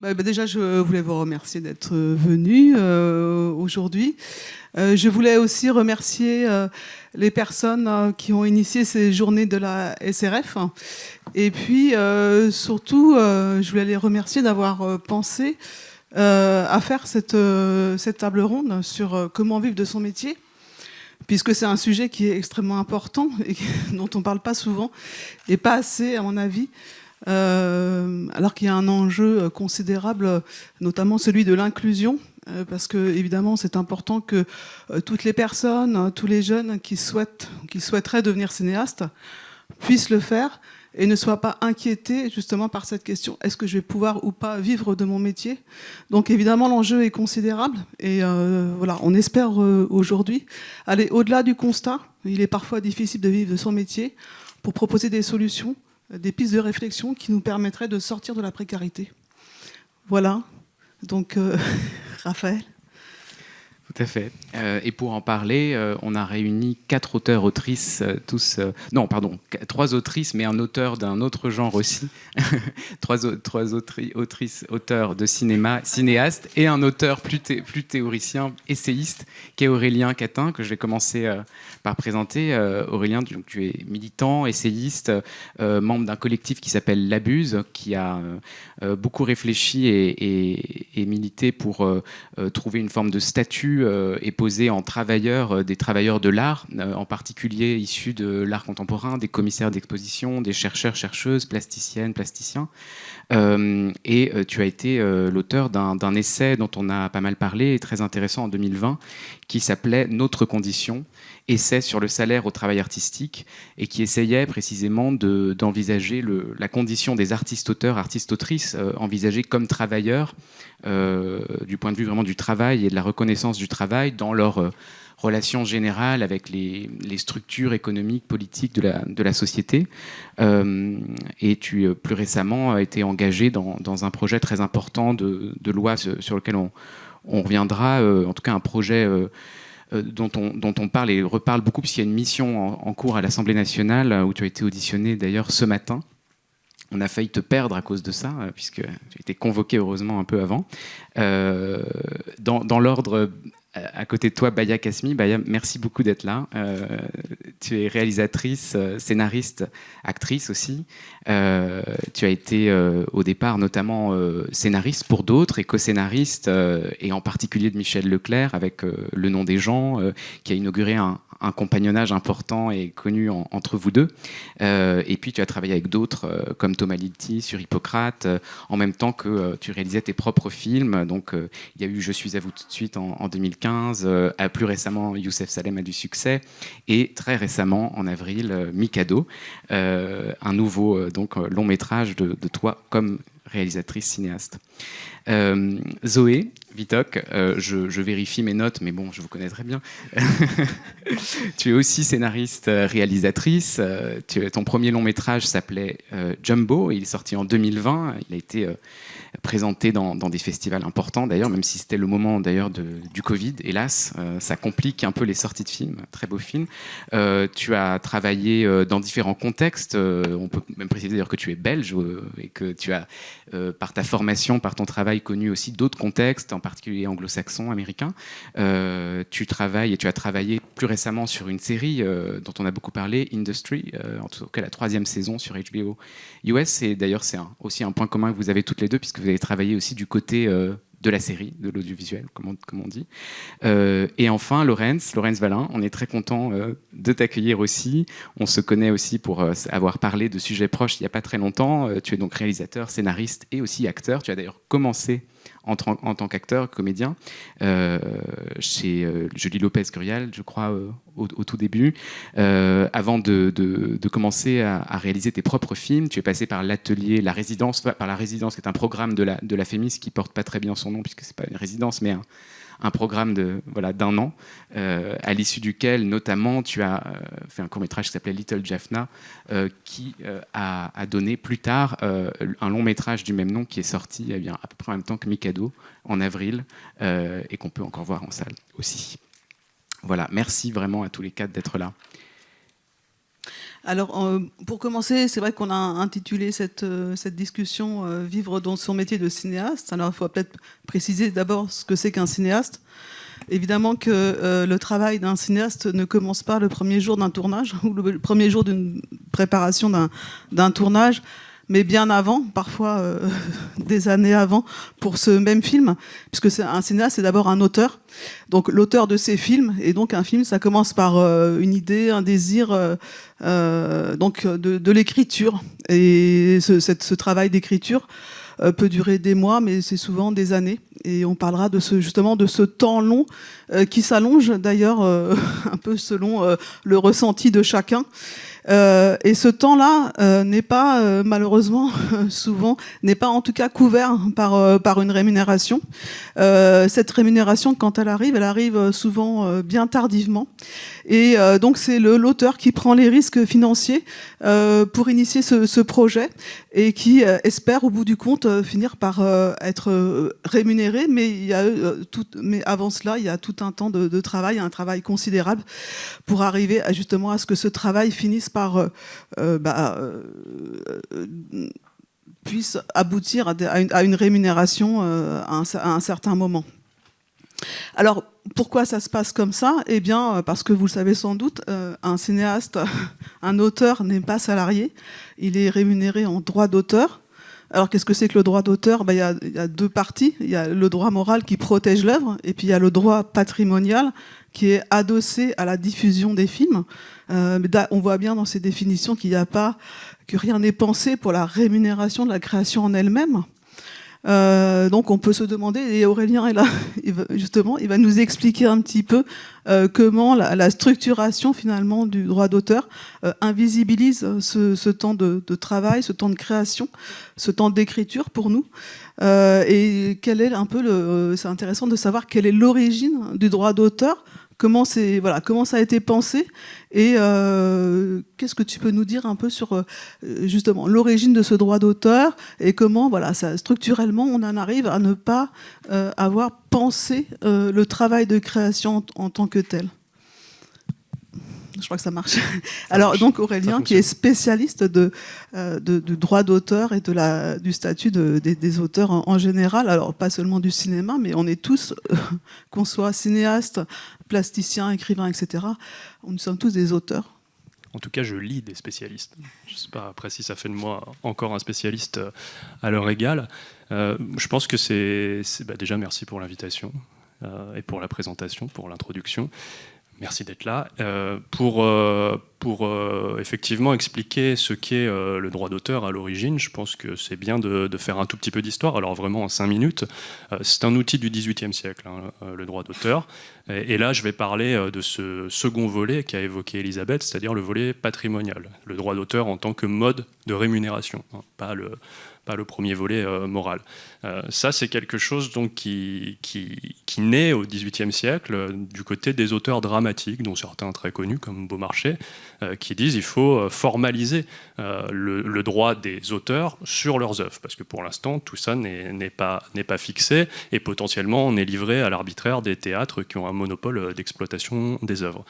Déjà, je voulais vous remercier d'être venu aujourd'hui. Je voulais aussi remercier les personnes qui ont initié ces journées de la SRF. Et puis, surtout, je voulais les remercier d'avoir pensé à faire cette table ronde sur comment vivre de son métier, puisque c'est un sujet qui est extrêmement important et dont on ne parle pas souvent, et pas assez, à mon avis. Alors qu'il y a un enjeu considérable, notamment celui de l'inclusion, parce que évidemment c'est important que toutes les personnes, tous les jeunes qui souhaiteraient devenir cinéastes puissent le faire et ne soient pas inquiétés justement par cette question: est-ce que je vais pouvoir ou pas vivre de mon métier? Donc évidemment l'enjeu est considérable et voilà, on espère aujourd'hui aller au-delà du constat. Il est parfois difficile de vivre de son métier, pour proposer des solutions, des pistes de réflexion qui nous permettraient de sortir de la précarité. Voilà. Donc, Raphaël. Tout à fait. Et pour en parler, on a réuni 4 auteurs-autrices, non, pardon, 3 autrices, mais un auteur d'un autre genre aussi. 3 autrices, auteurs de cinéma, cinéastes, et un auteur plus théoricien, essayiste, qui est Aurélien Catin, que je vais commencer par présenter. Aurélien, tu es militant, essayiste, membre d'un collectif qui s'appelle L'Abuse, qui a beaucoup réfléchi et milité pour trouver une forme de statut et posé en travailleurs, des travailleurs de l'art, en particulier issus de l'art contemporain, des commissaires d'exposition, des chercheurs, chercheuses, plasticiennes, plasticiens. Et tu as été l'auteur d'un essai dont on a pas mal parlé, et très intéressant en 2020, qui s'appelait Notre condition, essai sur le salaire au travail artistique, et qui essayait précisément d'envisager la condition des artistes-auteurs, artistes-autrices, envisagés comme travailleurs, du point de vue vraiment du travail et de la reconnaissance du travail dans leur relation générale avec les structures économiques, politiques de la société. Et tu, plus récemment, as été engagé dans un projet très important de loi sur lequel on reviendra, en tout cas un projet dont on parle et reparle beaucoup, puisqu'il y a une mission en cours à l'Assemblée nationale, où tu as été auditionné d'ailleurs ce matin. On a failli te perdre à cause de ça, puisque tu as été convoqué heureusement un peu avant. Dans l'ordre, à côté de toi, Baya Kasmi. Baya, merci beaucoup d'être là. Tu es réalisatrice, scénariste, actrice aussi. Tu as été au départ notamment scénariste pour d'autres et co-scénariste, et en particulier de Michel Leclerc avec Le nom des gens, qui a inauguré un compagnonnage important et connu entre vous deux. Et puis tu as travaillé avec d'autres comme Thomas Litti sur Hippocrate, en même temps que tu réalisais tes propres films. Donc il y a eu Je suis à vous tout de suite en 2015, plus récemment Youssef Salem a du succès, et très récemment en avril Mikado, un nouveau long métrage de toi comme réalisatrice cinéaste. Zoé Vitoc, je vérifie mes notes, mais bon, je vous connais très bien. Tu es aussi scénariste, réalisatrice. Ton premier long métrage s'appelait Jumbo, et il est sorti en 2020. Il a été présenté dans des festivals importants, d'ailleurs, même si c'était le moment d'ailleurs du Covid, hélas. Ça complique un peu les sorties de films, très beau film. Tu as travaillé dans différents contextes. On peut même préciser d'ailleurs que tu es belge, et que tu as, par ta formation, par ton travail, connu aussi d'autres contextes, en particulier anglo-saxons, américains. Tu as travaillé plus récemment sur une série dont on a beaucoup parlé, Industry, en tout cas la 3e saison sur HBO US. Et d'ailleurs, c'est aussi un point commun que vous avez toutes les deux, puisque vous avez travaillé aussi du côté de la série, de l'audiovisuel, comme on dit. Et enfin, Laurence Valin, on est très content de t'accueillir aussi. On se connaît aussi pour avoir parlé de sujets proches il n'y a pas très longtemps. Tu es donc réalisateur, scénariste et aussi acteur. Tu as d'ailleurs commencé en tant qu'acteur, comédien, chez Julie Lopez-Curial, je crois, au tout début. Avant de commencer à réaliser tes propres films, tu es passé par l'atelier, la résidence, qui est un programme de la FEMIS qui porte pas très bien son nom, puisque c'est pas une résidence, mais un programme d'un an, à l'issue duquel, notamment, tu as fait un court-métrage qui s'appelait Little Jaffna, qui a donné plus tard un long-métrage du même nom qui est sorti à peu près en même temps que Mikado, en avril, et qu'on peut encore voir en salle aussi. Voilà, merci vraiment à tous les 4 d'être là. Alors, pour commencer, c'est vrai qu'on a intitulé cette discussion Vivre dans son métier de cinéaste. Alors, il faut peut-être préciser d'abord ce que c'est qu'un cinéaste. Évidemment que le travail d'un cinéaste ne commence pas le premier jour d'un tournage ou le premier jour d'une préparation d'un tournage, mais bien avant, parfois des années avant, pour ce même film, puisque un cinéaste, c'est d'abord un auteur, donc l'auteur de ses films, et donc un film, ça commence par une idée, un désir, donc de l'écriture, et ce travail d'écriture peut durer des mois, mais c'est souvent des années. Et on parlera justement de ce temps long qui s'allonge d'ailleurs un peu selon le ressenti de chacun. Et ce temps-là n'est pas, malheureusement, souvent, n'est pas en tout cas couvert par une rémunération. Cette rémunération, quand elle arrive souvent bien tardivement. Et donc c'est l'auteur qui prend les risques financiers pour initier ce projet et qui espère au bout du compte finir par être rémunéré. Mais, mais avant cela, il y a tout un temps de travail, un travail considérable pour arriver justement à ce que ce travail finisse par puisse aboutir à une rémunération à un certain moment. Alors, pourquoi ça se passe comme ça ? Eh bien, parce que vous le savez sans doute, un cinéaste, un auteur n'est pas salarié, il est rémunéré en droit d'auteur. Alors, qu'est-ce que c'est que le droit d'auteur ? Il y a deux parties. Il y a le droit moral qui protège l'œuvre, et puis il y a le droit patrimonial qui est adossé à la diffusion des films. On voit bien dans ces définitions que rien n'est pensé pour la rémunération de la création en elle-même. Donc on peut se demander, et Aurélien est là, il va nous expliquer un petit peu comment la structuration finalement du droit d'auteur invisibilise ce temps de travail, ce temps de création, ce temps d'écriture pour nous. Et quel est c'est intéressant de savoir quelle est l'origine du droit d'auteur. Comment ça a été pensé et qu'est-ce que tu peux nous dire un peu sur justement l'origine de ce droit d'auteur et comment structurellement on en arrive à ne pas avoir pensé le travail de création en tant que tel. Je crois que ça marche. Alors donc Aurélien qui est spécialiste de droit d'auteur et du statut des auteurs en général, alors pas seulement du cinéma, mais on est tous, qu'on soit cinéaste, plasticien, écrivain, etc., nous sommes tous des auteurs. En tout cas, je lis des spécialistes. Je ne sais pas après si ça fait de moi encore un spécialiste à leur égal. Je pense que déjà merci pour l'invitation et pour la présentation, pour l'introduction. Merci d'être là. Pour effectivement expliquer ce qu'est le droit d'auteur à l'origine, je pense que c'est bien de faire un tout petit peu d'histoire. Alors vraiment en 5 minutes, c'est un outil du XVIIIe siècle, le droit d'auteur. Et là, je vais parler de ce second volet qu'a évoqué Elisabeth, c'est-à-dire le volet patrimonial. Le droit d'auteur en tant que mode de rémunération, pas le premier volet moral. Ça, c'est quelque chose donc, qui naît au XVIIIe siècle du côté des auteurs dramatiques, dont certains très connus comme Beaumarchais, qui disent qu'il faut formaliser le droit des auteurs sur leurs œuvres, parce que pour l'instant, tout ça n'est pas fixé, et potentiellement, on est livré à l'arbitraire des théâtres qui ont un monopole d'exploitation des œuvres.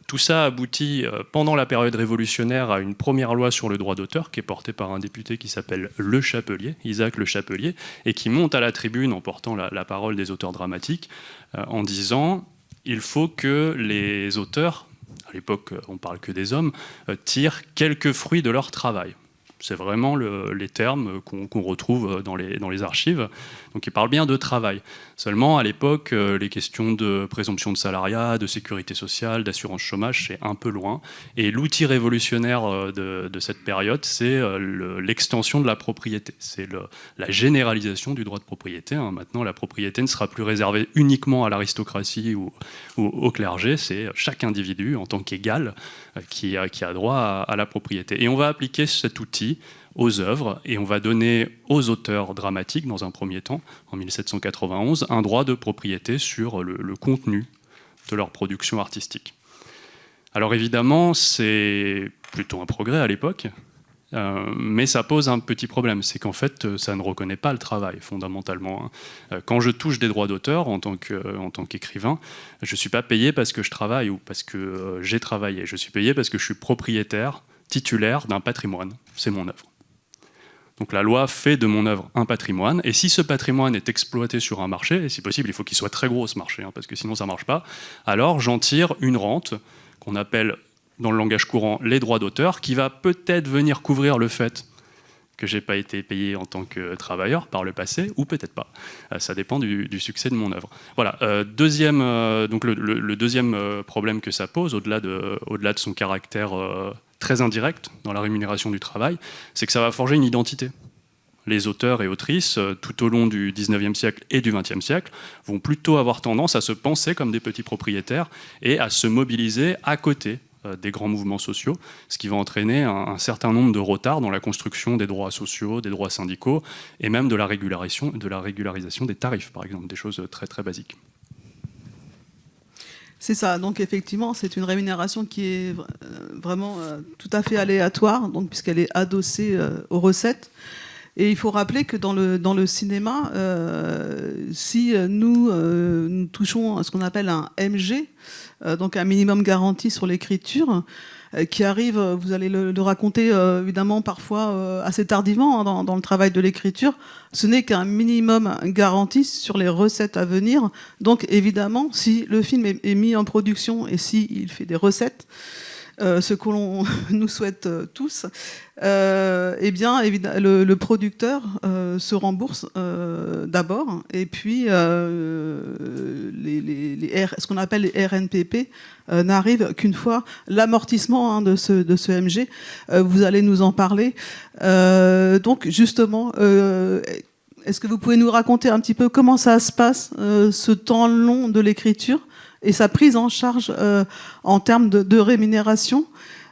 Tout ça aboutit pendant la période révolutionnaire à une première loi sur le droit d'auteur qui est portée par un député qui s'appelle Le Chapelier, Isaac Le Chapelier, et qui monte à la tribune en portant la parole des auteurs dramatiques en disant « Il faut que les auteurs, à l'époque on ne parle que des hommes, tirent quelques fruits de leur travail ». C'est vraiment les termes qu'on retrouve dans les archives. Donc il parle bien de travail. Seulement, à l'époque, les questions de présomption de salariat, de sécurité sociale, d'assurance chômage, c'est un peu loin. Et l'outil révolutionnaire de cette période, c'est l'extension de la propriété. C'est la généralisation du droit de propriété. Maintenant, la propriété ne sera plus réservée uniquement à l'aristocratie ou au clergé. C'est chaque individu, en tant qu'égal, qui a droit à la propriété. Et on va appliquer cet outil aux œuvres, et on va donner aux auteurs dramatiques, dans un premier temps, en 1791, un droit de propriété sur le contenu de leur production artistique. Alors évidemment, c'est plutôt un progrès à l'époque, mais ça pose un petit problème, c'est qu'en fait, ça ne reconnaît pas le travail, fondamentalement. Quand je touche des droits d'auteur en tant qu'écrivain, je ne suis pas payé parce que je travaille ou parce que j'ai travaillé. Je suis payé parce que je suis propriétaire titulaire d'un patrimoine. C'est mon œuvre. Donc la loi fait de mon œuvre un patrimoine, et si ce patrimoine est exploité sur un marché, et si possible il faut qu'il soit très gros ce marché, parce que sinon ça ne marche pas, alors j'en tire une rente qu'on appelle dans le langage courant les droits d'auteur, qui va peut-être venir couvrir le fait que je n'ai pas été payé en tant que travailleur par le passé, ou peut-être pas. Ça dépend du succès de mon œuvre. Voilà. Donc le deuxième problème que ça pose, au-delà de son caractère très indirect dans la rémunération du travail, c'est que ça va forger une identité. Les auteurs et autrices, tout au long du 19e siècle et du 20e siècle, vont plutôt avoir tendance à se penser comme des petits propriétaires et à se mobiliser à côté des grands mouvements sociaux, ce qui va entraîner un certain nombre de retards dans la construction des droits sociaux, des droits syndicaux, et même de la régularisation des tarifs, par exemple, des choses très très basiques. C'est ça, donc effectivement, c'est une rémunération qui est vraiment tout à fait aléatoire, donc, puisqu'elle est adossée aux recettes. Et il faut rappeler que dans le cinéma, si nous touchons à ce qu'on appelle un MG, donc un minimum garanti sur l'écriture, qui arrive, vous allez le raconter évidemment parfois assez tardivement dans le travail de l'écriture, ce n'est qu'un minimum garanti sur les recettes à venir. Donc évidemment, si le film est mis en production et s'il fait des recettes, ce que l'on nous souhaite tous, eh bien, le producteur se rembourse d'abord, et puis ce qu'on appelle les RNPP n'arrive qu'une fois l'amortissement de ce MG. Vous allez nous en parler. Donc, justement, est-ce que vous pouvez nous raconter un petit peu comment ça se passe, ce temps long de l'écriture et sa prise en charge en termes de rémunération?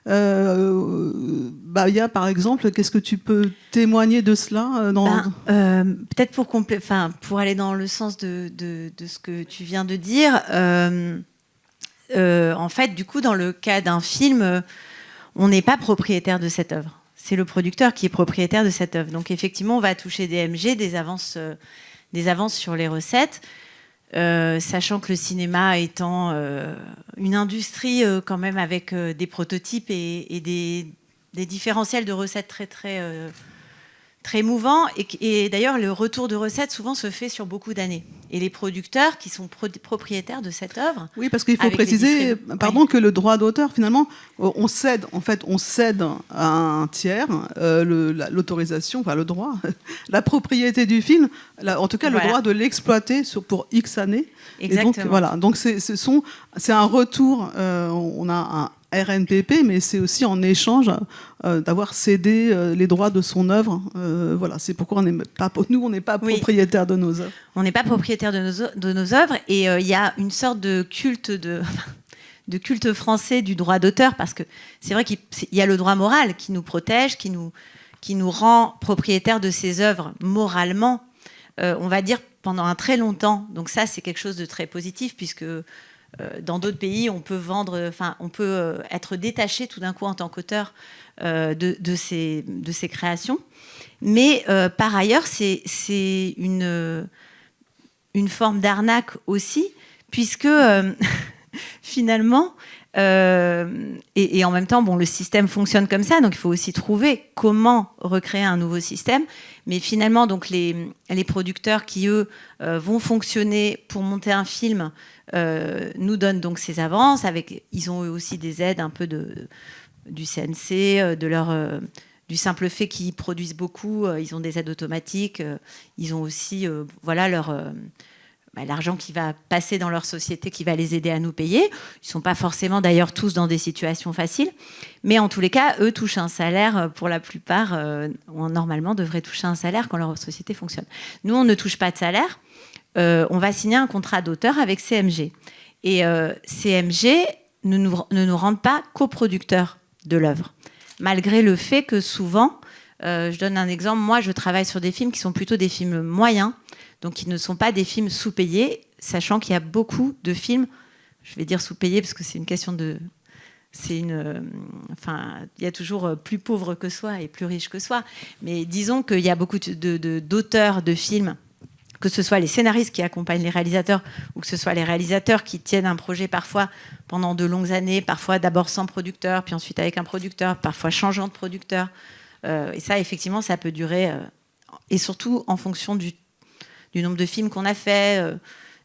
Baya, par exemple, qu'est-ce que tu peux témoigner de cela peut-être pour aller dans le sens de ce que tu viens de dire, en fait, du coup, dans le cas d'un film, on n'est pas propriétaire de cette œuvre. C'est le producteur qui est propriétaire de cette œuvre. Donc, effectivement, on va toucher des MG, des avances sur les recettes. Sachant que le cinéma étant une industrie quand même avec des prototypes et des différentiels de recettes très très très mouvants, et d'ailleurs le retour de recettes souvent se fait sur beaucoup d'années, et les producteurs qui sont propriétaires de cette œuvre. Oui, parce qu'il faut préciser, que le droit d'auteur, finalement, on cède à un tiers l'autorisation, enfin le droit, la propriété du film, en tout cas le droit de l'exploiter pour X années. Exactement. Donc c'est un retour. On a un RNPP, mais c'est aussi en échange d'avoir cédé les droits de son œuvre. Voilà, c'est pourquoi on n'est pas propriétaire de nos œuvres. On n'est pas propriétaire de nos œuvres, et il y a une sorte de culte de culte français du droit d'auteur, parce que c'est vrai qu'il y a le droit moral qui nous protège, qui nous rend propriétaires de ces œuvres moralement, on va dire pendant un très longtemps. Donc ça, c'est quelque chose de très positif, puisque dans d'autres pays, on peut être détaché tout d'un coup en tant qu'auteur de ces créations. Mais par ailleurs, c'est une forme d'arnaque aussi, puisque finalement, et en même temps, le système fonctionne comme ça, donc il faut aussi trouver comment recréer un nouveau système. Mais finalement, donc les producteurs qui, eux, vont fonctionner pour monter un film, nous donnent donc ces avances. Ils ont eux aussi des aides un peu du CNC, du simple fait qu'ils produisent beaucoup. Ils ont des aides automatiques. Ils ont aussi l'argent qui va passer dans leur société, qui va les aider à nous payer. Ils ne sont pas forcément d'ailleurs tous dans des situations faciles. Mais en tous les cas, eux touchent un salaire, pour la plupart, normalement devraient toucher un salaire quand leur société fonctionne. Nous, on ne touche pas de salaire. On va signer un contrat d'auteur avec CMG. Et CMG ne nous rendent pas coproducteurs de l'œuvre. Malgré le fait que souvent, je donne un exemple, moi je travaille sur des films qui sont plutôt des films moyens, donc qui ne sont pas des films sous-payés, sachant qu'il y a beaucoup de films, je vais dire sous-payés parce que c'est une question de... il y a toujours plus pauvre que soi et plus riche que soi, mais disons qu'il y a beaucoup d'auteurs de films que ce soit les scénaristes qui accompagnent les réalisateurs ou que ce soit les réalisateurs qui tiennent un projet parfois pendant de longues années, parfois d'abord sans producteur, puis ensuite avec un producteur, parfois changeant de producteur. Et ça, effectivement, ça peut durer, et surtout en fonction du nombre de films qu'on a fait,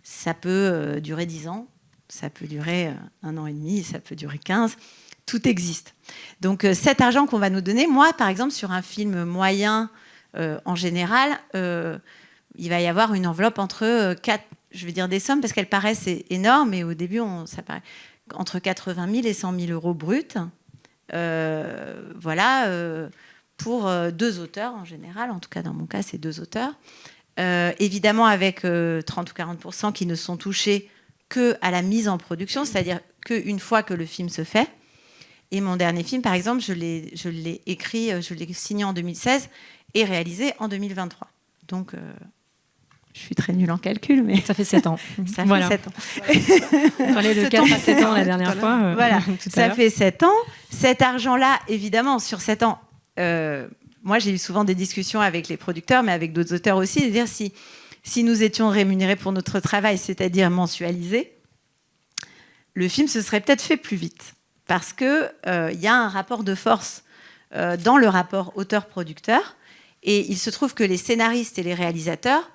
ça peut durer 10 ans, ça peut durer 1 an et demi, ça peut durer 15. Tout existe. Donc cet argent qu'on va nous donner, moi, par exemple, sur un film moyen, en général, il va y avoir une enveloppe entre 4, je vais dire des sommes, parce qu'elles paraissent énormes, mais au début, ça paraît entre 80 000 et 100 000 euros bruts. Voilà, pour 2 auteurs en général. En tout cas, dans mon cas, c'est 2 auteurs. Évidemment, avec 30 ou 40% qui ne sont touchés qu'à la mise en production, c'est-à-dire qu'une fois que le film se fait. Et mon dernier film, par exemple, je l'ai écrit, je l'ai signé en 2016 et réalisé en 2023. Donc, je suis très nulle en calcul, mais... Ça fait 7 ans. Ça fait 7 ans. On parlait de 4 à 7 ans la dernière fois. Voilà, ça fait 7 ans. Cet argent-là, évidemment, sur 7 ans, moi, j'ai eu souvent des discussions avec les producteurs, mais avec d'autres auteurs aussi, de dire si nous étions rémunérés pour notre travail, c'est-à-dire mensualisés, le film se serait peut-être fait plus vite. Parce qu'il y a un rapport de force dans le rapport auteur-producteur. Et il se trouve que les scénaristes et les réalisateurs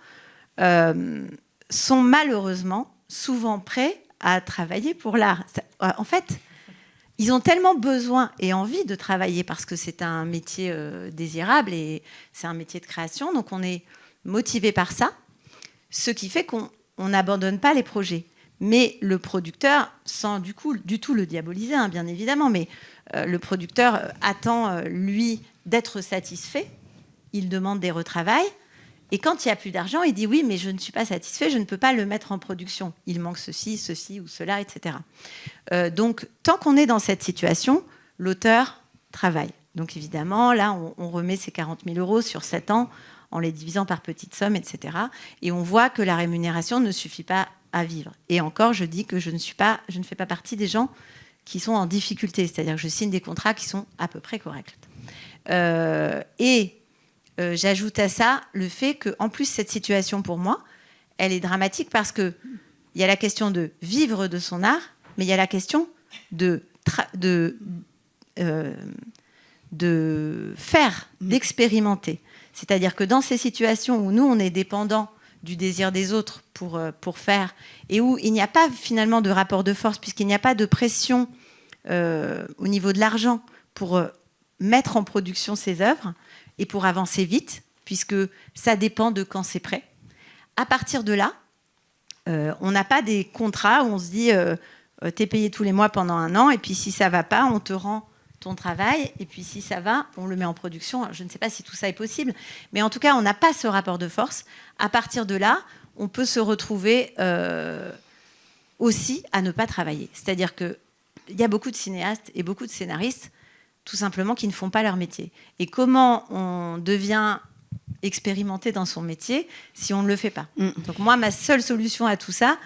sont malheureusement souvent prêts à travailler pour l'art. En fait, ils ont tellement besoin et envie de travailler parce que c'est un métier désirable et c'est un métier de création. Donc on est motivé par ça, ce qui fait qu'on n'abandonne pas les projets. Mais le producteur, sans du tout le diaboliser, hein, bien évidemment, mais le producteur attend, lui, d'être satisfait. Il demande des retravails. Et quand il n'y a plus d'argent, il dit oui, mais je ne suis pas satisfait, je ne peux pas le mettre en production. Il manque ceci ou cela, etc. Donc, tant qu'on est dans cette situation, l'auteur travaille. Donc, évidemment, là, on remet ces 40 000 euros sur 7 ans en les divisant par petites sommes, etc. Et on voit que la rémunération ne suffit pas à vivre. Et encore, je dis que je ne fais pas partie des gens qui sont en difficulté. C'est-à-dire que je signe des contrats qui sont à peu près corrects. J'ajoute à ça le fait qu'en plus, cette situation, pour moi, elle est dramatique parce qu'il y a la question de vivre de son art, mais il y a la question de faire, d'expérimenter. C'est-à-dire que dans ces situations où nous, on est dépendant du désir des autres pour faire, et où il n'y a pas finalement de rapport de force, puisqu'il n'y a pas de pression au niveau de l'argent pour mettre en production ces œuvres, et pour avancer vite, puisque ça dépend de quand c'est prêt. À partir de là, on n'a pas des contrats où on se dit t'es payé tous les mois pendant 1 an, et puis si ça ne va pas, on te rend ton travail, et puis si ça va, on le met en production. Je ne sais pas si tout ça est possible, mais en tout cas, on n'a pas ce rapport de force. À partir de là, on peut se retrouver aussi à ne pas travailler. C'est-à-dire qu'il y a beaucoup de cinéastes et beaucoup de scénaristes tout simplement qui ne font pas leur métier. Et comment on devient expérimenté dans son métier si on ne le fait pas. Donc moi, ma seule solution à tout ça,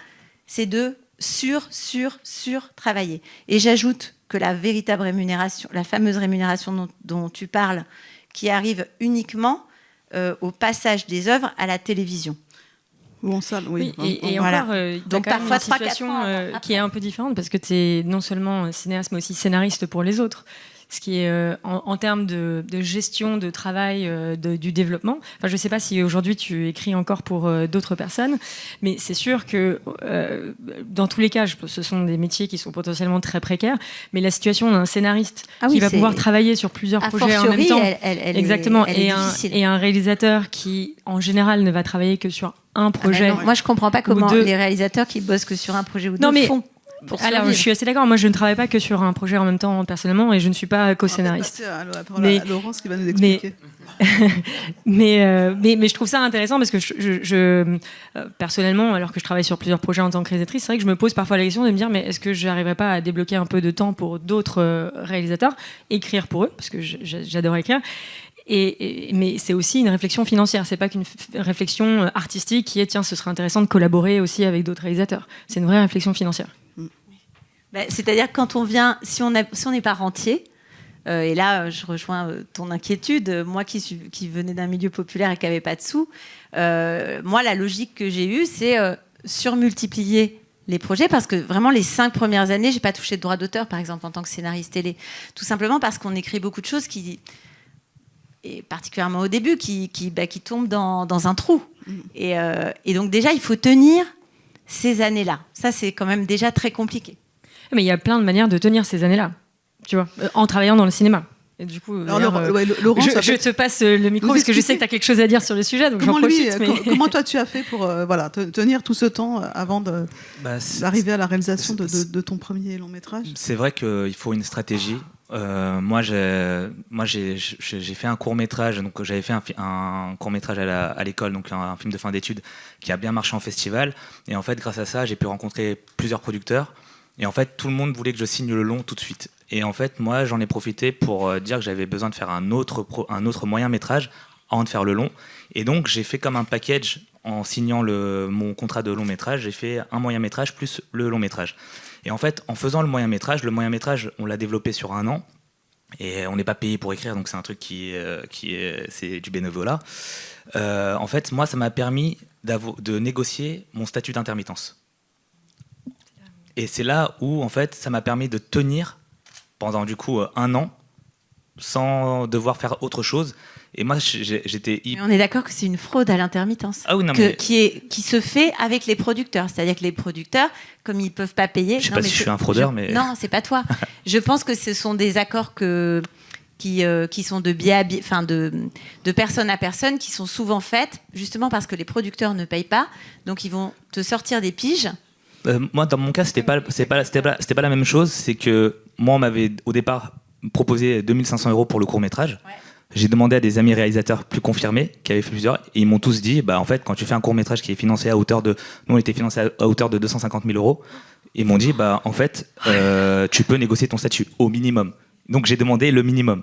c'est de sur-travailler. Et j'ajoute que la véritable rémunération, la fameuse rémunération dont tu parles, qui arrive uniquement au passage des œuvres à la télévision. Ou en salle, oui. Et Voilà. encore, donc parfois une situation qui est un peu différente parce que tu es non seulement cinéaste, mais aussi scénariste pour les autres. Ce qui est en termes de gestion, de travail, du développement. Enfin, je ne sais pas si aujourd'hui tu écris encore pour d'autres personnes, mais c'est sûr que dans tous les cas, ce sont des métiers qui sont potentiellement très précaires, mais la situation d'un scénariste qui va pouvoir travailler sur plusieurs projets en même temps, exactement, et un réalisateur qui, en général, ne va travailler que sur un projet. Moi, je ne comprends pas comment les réalisateurs qui bossent que sur un projet ou deux font. Alors, je suis assez d'accord. Moi, je ne travaille pas que sur un projet en même temps, personnellement, et je ne suis pas co-scénariste. On va passer à Laurence qui va nous expliquer. Mais je trouve ça intéressant parce que personnellement, alors que je travaille sur plusieurs projets en tant que réalisatrice, c'est vrai que je me pose parfois la question de me dire, mais est-ce que je n'arriverais pas à débloquer un peu de temps pour d'autres réalisateurs, écrire pour eux, parce que j'adore écrire. Mais c'est aussi une réflexion financière. C'est pas qu'une réflexion artistique qui est, tiens, ce serait intéressant de collaborer aussi avec d'autres réalisateurs. C'est une vraie réflexion financière. C'est-à-dire quand on vient, si on n'est pas rentier, Et là, je rejoins ton inquiétude. Moi qui venais d'un milieu populaire et qui n'avait pas de sous, moi, la logique que j'ai eue, c'est surmultiplier les projets, parce que vraiment, les 5 premières années, je n'ai pas touché de droit d'auteur, par exemple, en tant que scénariste télé. Tout simplement parce qu'on écrit beaucoup de choses et particulièrement au début, qui tombent dans un trou. Et donc déjà, il faut tenir ces années-là. Ça, c'est quand même déjà très compliqué. Mais il y a plein de manières de tenir ces années-là, tu vois, en travaillant dans le cinéma. Et du coup, Alors, Laurent, je te passe le micro parce que je sais que tu as quelque chose à dire sur le sujet, donc j'en profite. Comment toi tu as fait pour tenir tout ce temps avant d'arriver à la réalisation de ton premier long métrage? C'est vrai qu'il faut une stratégie. Moi, j'ai fait un court métrage, donc j'avais fait un court métrage à l'école, donc un film de fin d'études qui a bien marché en festival. Et en fait, grâce à ça, j'ai pu rencontrer plusieurs producteurs. Et en fait, tout le monde voulait que je signe le long tout de suite. Et en fait, moi, j'en ai profité pour dire que j'avais besoin de faire un autre moyen métrage avant de faire le long. Et donc, j'ai fait comme un package en signant mon contrat de long métrage. J'ai fait un moyen métrage plus le long métrage. Et en fait, en faisant le moyen métrage, on l'a développé sur 1 an. Et on n'est pas payé pour écrire, donc c'est un truc c'est du bénévolat. En fait, moi, ça m'a permis de négocier mon statut d'intermittence. Et c'est là où, en fait, ça m'a permis de tenir pendant, du coup, 1 an sans devoir faire autre chose. Et moi, j'étais... Mais on est d'accord que c'est une fraude à l'intermittence. Ah oui, non, qui se fait avec les producteurs. C'est-à-dire que les producteurs, comme ils ne peuvent pas payer... Je ne sais pas si je suis un fraudeur, mais... Non, c'est pas toi. Je pense que ce sont des accords qui sont de personne à personne, qui sont souvent faites, justement parce que les producteurs ne payent pas. Donc, ils vont te sortir des piges. Moi, dans mon cas, c'était pas la même chose. C'est que moi, on m'avait au départ proposé 2500 € pour le court-métrage. Ouais. J'ai demandé à des amis réalisateurs plus confirmés, qui avaient fait plusieurs, et ils m'ont tous dit, en fait, quand tu fais un court-métrage qui est financé à hauteur de... Nous, on était financé à hauteur de 250 000 €. Ils m'ont dit, en fait, tu peux négocier ton statut au minimum. Donc, j'ai demandé le minimum.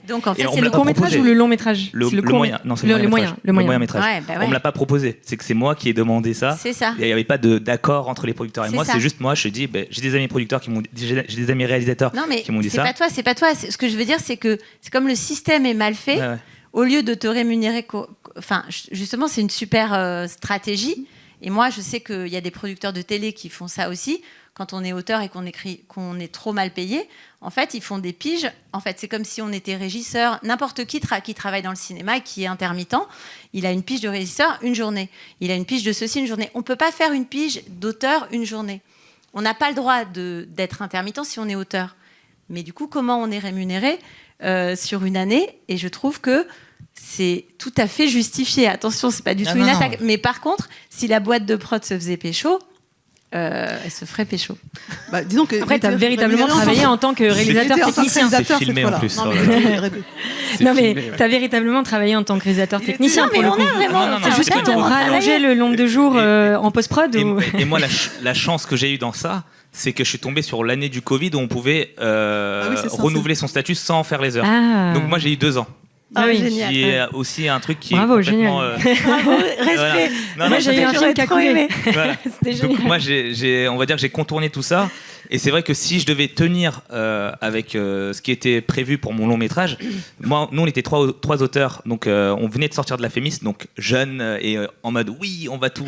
Donc en fait, c'est le court-métrage ou le long-métrage? Le moyen. Non, c'est le moyen-métrage. Ouais, On me l'a pas proposé. C'est que c'est moi qui ai demandé ça. C'est ça. Il n'y avait pas d'accord entre les producteurs et moi. C'est juste moi. Je dis, j'ai des amis producteurs j'ai des amis réalisateurs qui m'ont dit ça. C'est pas toi. Ce que je veux dire, c'est que c'est comme le système est mal fait. Ouais. Au lieu de te rémunérer, justement, c'est une super stratégie. Et moi, je sais qu'il y a des producteurs de télé qui font ça aussi. Quand on est auteur et qu'on est trop mal payé, en fait, ils font des piges. En fait, c'est comme si on était régisseur. N'importe qui travaille dans le cinéma et qui est intermittent, il a une pige de régisseur une journée. Il a une pige de ceci une journée. On ne peut pas faire une pige d'auteur une journée. On n'a pas le droit d'être intermittent si on est auteur. Mais du coup, comment on est rémunéré sur une année? Et je trouve que c'est tout à fait justifié. Attention, c'est pas du tout une attaque. Mais par contre, si la boîte de prod se faisait pécho, elle se ferait pécho. Disons que après, tu as véritablement travaillé en tant que réalisateur technicien. C'est filmé en plus. Non, mais tu as véritablement travaillé en tant que réalisateur technicien. Non, mais on a vraiment... C'est juste qu'ils t'ont rallongé le nombre de jours en post-prod. Et moi, la chance que j'ai eue dans ça, c'est que je suis tombé sur l'année du Covid où on pouvait renouveler son statut sans faire les heures. Donc moi, j'ai eu 2 ans. Génial. Qui est aussi un truc qui Bravo, est complètement... Bravo, respect. Voilà. Moi, j'ai eu un film qui a coulé. Voilà. Donc moi, on va dire que j'ai contourné tout ça. Et c'est vrai que si je devais tenir avec ce qui était prévu pour mon long métrage, nous, on était trois auteurs. Donc on venait de sortir de la Fémis, donc jeunes et en mode oui, on va tout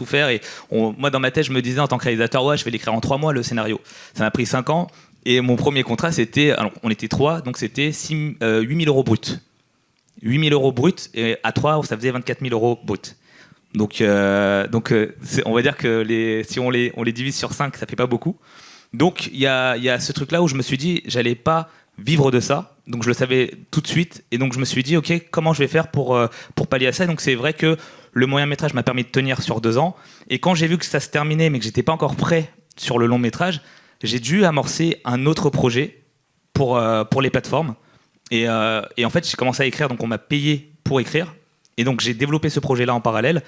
faire. Et moi, dans ma tête, je me disais en tant que réalisateur, je vais l'écrire en 3 mois, le scénario. Ça m'a pris 5 ans. Et mon premier contrat, alors, on était 3, donc c'était 8 000 € bruts. 8 000 € bruts, et à 3, ça faisait 24 000 € bruts. Donc on va dire que si on les divise sur 5, ça fait pas beaucoup. Donc il y a ce truc-là où je me suis dit, j'allais pas vivre de ça. Donc je le savais tout de suite. Et donc je me suis dit, ok, comment je vais faire pour pallier à ça? Donc c'est vrai que le moyen métrage m'a permis de tenir sur 2 ans. Et quand j'ai vu que ça se terminait, mais que j'étais pas encore prêt sur le long métrage, j'ai dû amorcer un autre projet pour les plateformes. Et en fait, j'ai commencé à écrire, donc on m'a payé pour écrire. Et donc j'ai développé ce projet-là en parallèle.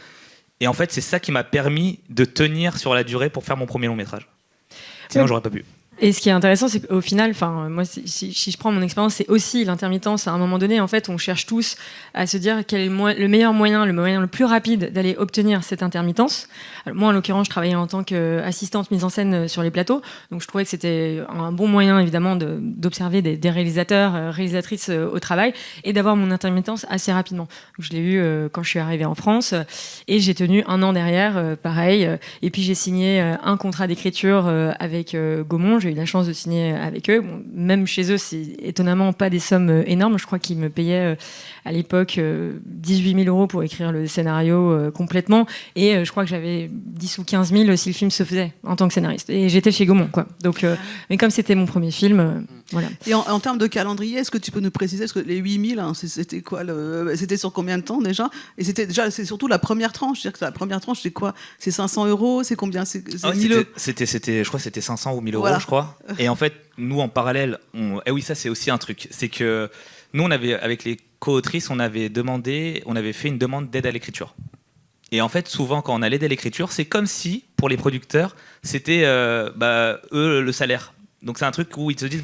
Et en fait, c'est ça qui m'a permis de tenir sur la durée pour faire mon premier long métrage. Sinon, j'aurais pas pu. Et ce qui est intéressant, c'est qu'au final, moi, si je prends mon expérience, c'est aussi l'intermittence. À un moment donné, en fait, on cherche tous à se dire quel est le meilleur moyen, le moyen le plus rapide d'aller obtenir cette intermittence. Alors, moi, en l'occurrence, je travaillais en tant qu'assistante mise en scène sur les plateaux, donc je trouvais que c'était un bon moyen, évidemment, d'observer des réalisateurs, réalisatrices au travail et d'avoir mon intermittence assez rapidement. Donc, je l'ai eu quand je suis arrivée en France et j'ai tenu 1 an derrière, pareil. Et puis j'ai signé un contrat d'écriture avec Gaumont. J'ai eu la chance de signer avec eux. Bon, même chez eux, c'est étonnamment pas des sommes énormes. Je crois qu'ils me payaient à l'époque 18 000 € pour écrire le scénario complètement. Et je crois que j'avais 10 ou 15 000 si le film se faisait en tant que scénariste. Et j'étais chez Gaumont, quoi. Donc, mais comme c'était mon premier film, voilà. Et en termes de calendrier, est-ce que tu peux nous préciser, parce que les 8 000, c'était quoi c'était sur combien de temps déjà? Et c'est surtout la première tranche. C'est-à-dire que la première tranche, c'est quoi? C'est 500 €? C'est combien? C'est 1000 €? Je crois que c'était 500 ou 1000 €, voilà. je crois. Et en fait, nous, en parallèle, oui, ça, c'est aussi un truc. C'est que nous, avec les co-autrices, on avait fait une demande d'aide à l'écriture. Et en fait, souvent, quand on a l'aide à l'écriture, c'est comme si, pour les producteurs, c'était eux le salaire. Donc c'est un truc où ils se disent,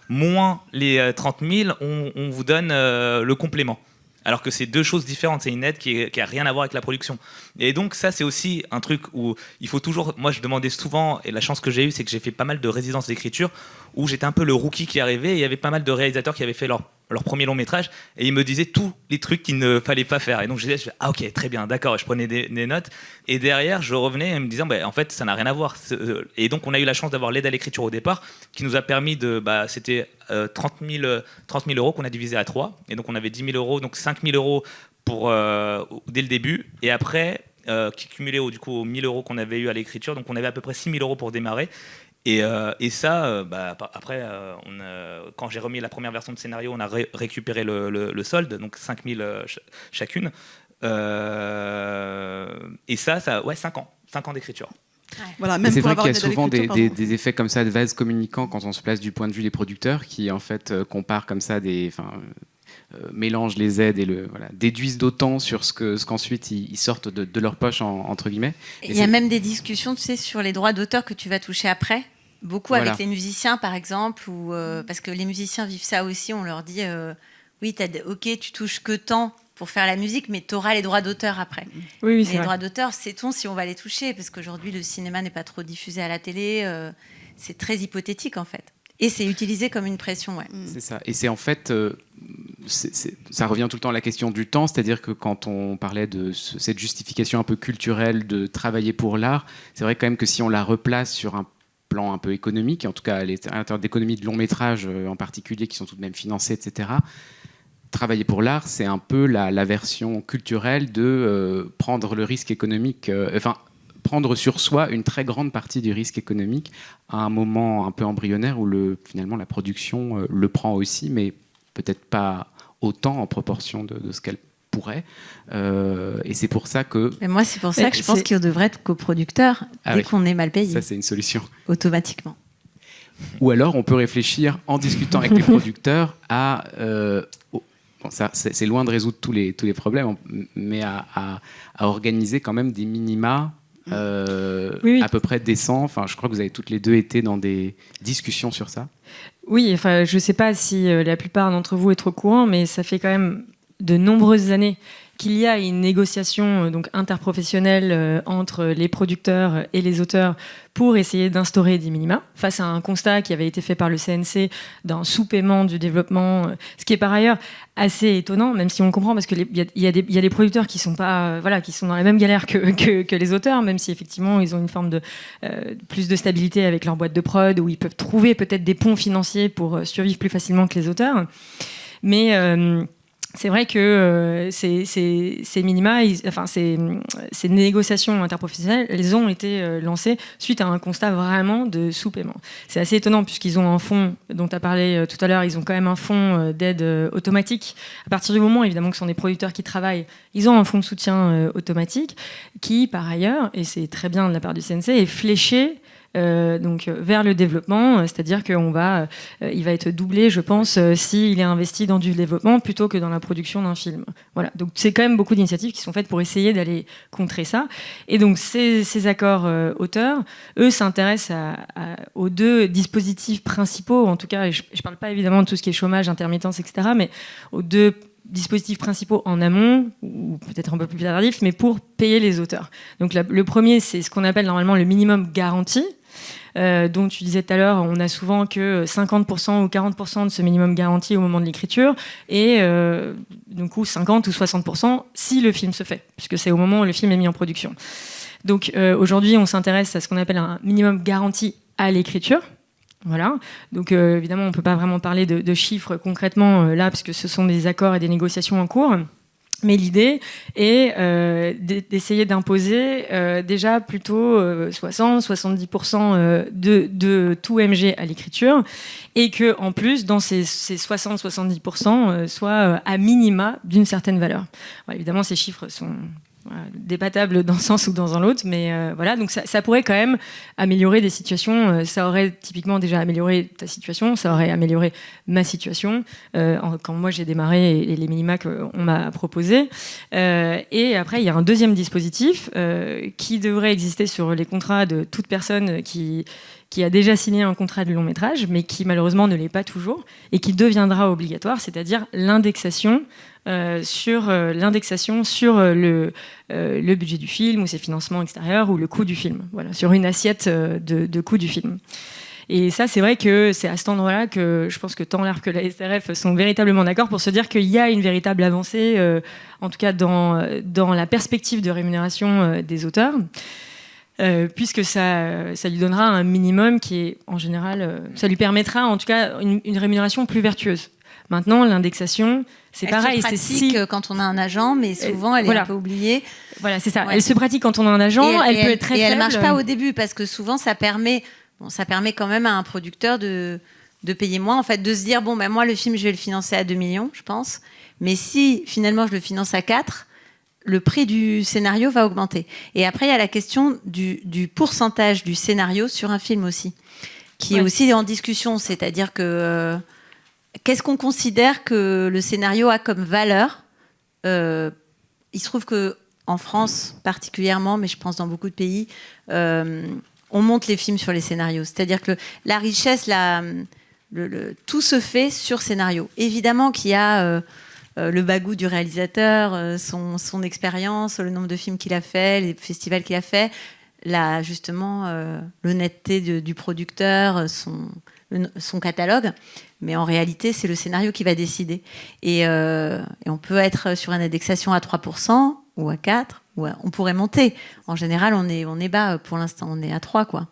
moins les 30 000, on vous donne le complément. Alors que c'est 2 choses différentes, c'est une aide qui a rien à voir avec la production. Et donc ça, c'est aussi un truc où il faut toujours... Moi, je demandais souvent, et la chance que j'ai eue, c'est que j'ai fait pas mal de résidences d'écriture, où j'étais un peu le rookie qui arrivait, et il y avait pas mal de réalisateurs qui avaient fait leur premier long métrage, et ils me disaient tous les trucs qu'il ne fallait pas faire. Et donc je disais, ah ok, très bien, d'accord, et je prenais des notes, et derrière, je revenais en me disant, en fait, ça n'a rien à voir. Et donc on a eu la chance d'avoir l'aide à l'écriture au départ, qui nous a permis de... c'était 30 000 € qu'on a divisé à 3, et donc on avait 10 000 €, donc 5 000 € dès le début, et après, qui cumulait aux 1 000 € qu'on avait eu à l'écriture, donc on avait à peu près 6 000 € pour démarrer. Et ça, après, quand j'ai remis la première version de scénario, on a récupéré le solde, donc 5 000 chacune. Et ça, ouais, 5 ans d'écriture. Voilà, même c'est pour vrai avoir qu'il y a une aide à souvent l'écriture, des effets comme ça de vase communicant quand on se place du point de vue des producteurs qui en fait comparent comme ça mélangent les aides et déduisent d'autant sur ce qu'ensuite ils sortent de leur poche entre guillemets. Il y a même des discussions, tu sais, sur les droits d'auteur que tu vas toucher après. Beaucoup avec les musiciens, par exemple, ou parce que les musiciens vivent ça aussi. On leur dit, oui, ok, tu touches que tant pour faire la musique, mais tu auras les droits d'auteur après. Oui, les droits d'auteur, sait-on si on va les toucher? Parce qu'aujourd'hui, le cinéma n'est pas trop diffusé à la télé. C'est très hypothétique, en fait. Et c'est utilisé comme une pression, ouais. C'est ça. Et c'est en fait... ça revient tout le temps à la question du temps, c'est-à-dire que quand on parlait de cette justification un peu culturelle de travailler pour l'art, c'est vrai quand même que si on la replace sur un plan un peu économique, en tout cas à l'intérieur d'économies de long métrage en particulier, qui sont tout de même financées, etc., travailler pour l'art, c'est un peu la version culturelle de prendre le risque économique, prendre sur soi une très grande partie du risque économique à un moment un peu embryonnaire où finalement la production le prend aussi, mais peut-être pas autant en proportion de ce qu'elle pourrait. Et c'est pour ça que... Mais moi, c'est pour ça que je pense qu'on devrait être coproducteur dès qu'on est mal payé. Ça, c'est une solution. Automatiquement. Ou alors, on peut réfléchir, en discutant avec les producteurs, à... ça, c'est loin de résoudre tous les problèmes, mais à organiser quand même des minima à peu près décents. Enfin, je crois que vous avez toutes les deux été dans des discussions sur ça. Oui, enfin, je ne sais pas si la plupart d'entre vous êtes au courant, mais ça fait quand même de nombreuses années qu'il y a une négociation donc interprofessionnelle entre les producteurs et les auteurs pour essayer d'instaurer des minima face à un constat qui avait été fait par le CNC d'un sous-paiement du développement, ce qui est par ailleurs assez étonnant, même si on le comprend, parce qu'il y a des producteurs qui sont pas, qui sont dans la même galère que les auteurs, même si effectivement ils ont une forme de plus de stabilité avec leur boîte de prod, où ils peuvent trouver peut-être des ponts financiers pour survivre plus facilement que les auteurs. Mais c'est vrai que ces minima, ces négociations interprofessionnelles, elles ont été lancées suite à un constat vraiment de sous-paiement. C'est assez étonnant puisqu'ils ont un fonds dont tu as parlé tout à l'heure, ils ont quand même un fonds d'aide automatique. À partir du moment, évidemment, que ce sont des producteurs qui travaillent, ils ont un fonds de soutien automatique qui, par ailleurs, et c'est très bien de la part du CNC, est fléché donc vers le développement, c'est-à-dire qu'il va être doublé, je pense, s'il est investi dans du développement plutôt que dans la production d'un film. Voilà. Donc c'est quand même beaucoup d'initiatives qui sont faites pour essayer d'aller contrer ça. Et donc ces accords auteurs, eux, s'intéressent aux deux dispositifs principaux, en tout cas, et je ne parle pas évidemment de tout ce qui est chômage, intermittence, etc., mais aux deux dispositifs principaux en amont, ou peut-être un peu plus tardif, mais pour payer les auteurs. Donc le premier, c'est ce qu'on appelle normalement le minimum garanti, dont tu disais tout à l'heure, on a souvent que 50% ou 40% de ce minimum garanti au moment de l'écriture, et du coup 50 ou 60% si le film se fait, puisque c'est au moment où le film est mis en production. Donc aujourd'hui, on s'intéresse à ce qu'on appelle un minimum garanti à l'écriture. Voilà. Donc évidemment, on ne peut pas vraiment parler de chiffres concrètement là, parce que ce sont des accords et des négociations en cours. Mais l'idée est d'essayer d'imposer déjà plutôt 60-70% de tout MG à l'écriture, et que en plus, dans ces 60-70%, soit à minima d'une certaine valeur. Voilà, évidemment, ces chiffres sont débattable dans un sens ou dans un autre, mais voilà, donc ça pourrait quand même améliorer des situations. Ça aurait typiquement déjà amélioré ta situation, ça aurait amélioré ma situation quand moi j'ai démarré et les minima qu'on m'a proposés. Et après, il y a un deuxième dispositif qui devrait exister sur les contrats de toute personne qui a déjà signé un contrat de long métrage, mais qui malheureusement ne l'est pas toujours, et qui deviendra obligatoire, c'est-à-dire l'indexation sur le budget du film ou ses financements extérieurs ou le coût du film, voilà, sur une assiette de coût du film. Et ça, c'est vrai que c'est à cet endroit-là que je pense que tant l'ARP que la SRF sont véritablement d'accord pour se dire qu'il y a une véritable avancée, en tout cas dans la perspective de rémunération des auteurs. Puisque ça lui donnera un minimum qui est, en général, ça lui permettra en tout cas une rémunération plus vertueuse. Maintenant, l'indexation, c'est pareil. Elle se pratique quand on a un agent, mais souvent, elle est un peu oubliée. Voilà, c'est ça. Ouais. Elle se pratique quand on a un agent, elle peut être très faible. Et elle ne marche pas au début, parce que souvent, ça permet quand même à un producteur de payer moins, en fait, de se dire, bon, ben, moi, le film, je vais le financer à 2 millions, je pense. Mais si, finalement, je le finance à 4, le prix du scénario va augmenter. Et après, il y a la question du pourcentage du scénario sur un film aussi, qui est aussi en discussion. C'est-à-dire que qu'est-ce qu'on considère que le scénario a comme valeur ? Il se trouve qu'en France particulièrement, mais je pense dans beaucoup de pays, on monte les films sur les scénarios. C'est-à-dire que la richesse, tout se fait sur scénario. Évidemment qu'il y a le bagou du réalisateur, son expérience, le nombre de films qu'il a fait, les festivals qu'il a fait, l'honnêteté du producteur, son catalogue. Mais en réalité, c'est le scénario qui va décider. Et on peut être sur une indexation à 3% ou à 4%, ou on pourrait monter. En général, on est bas pour l'instant, on est à 3%, quoi.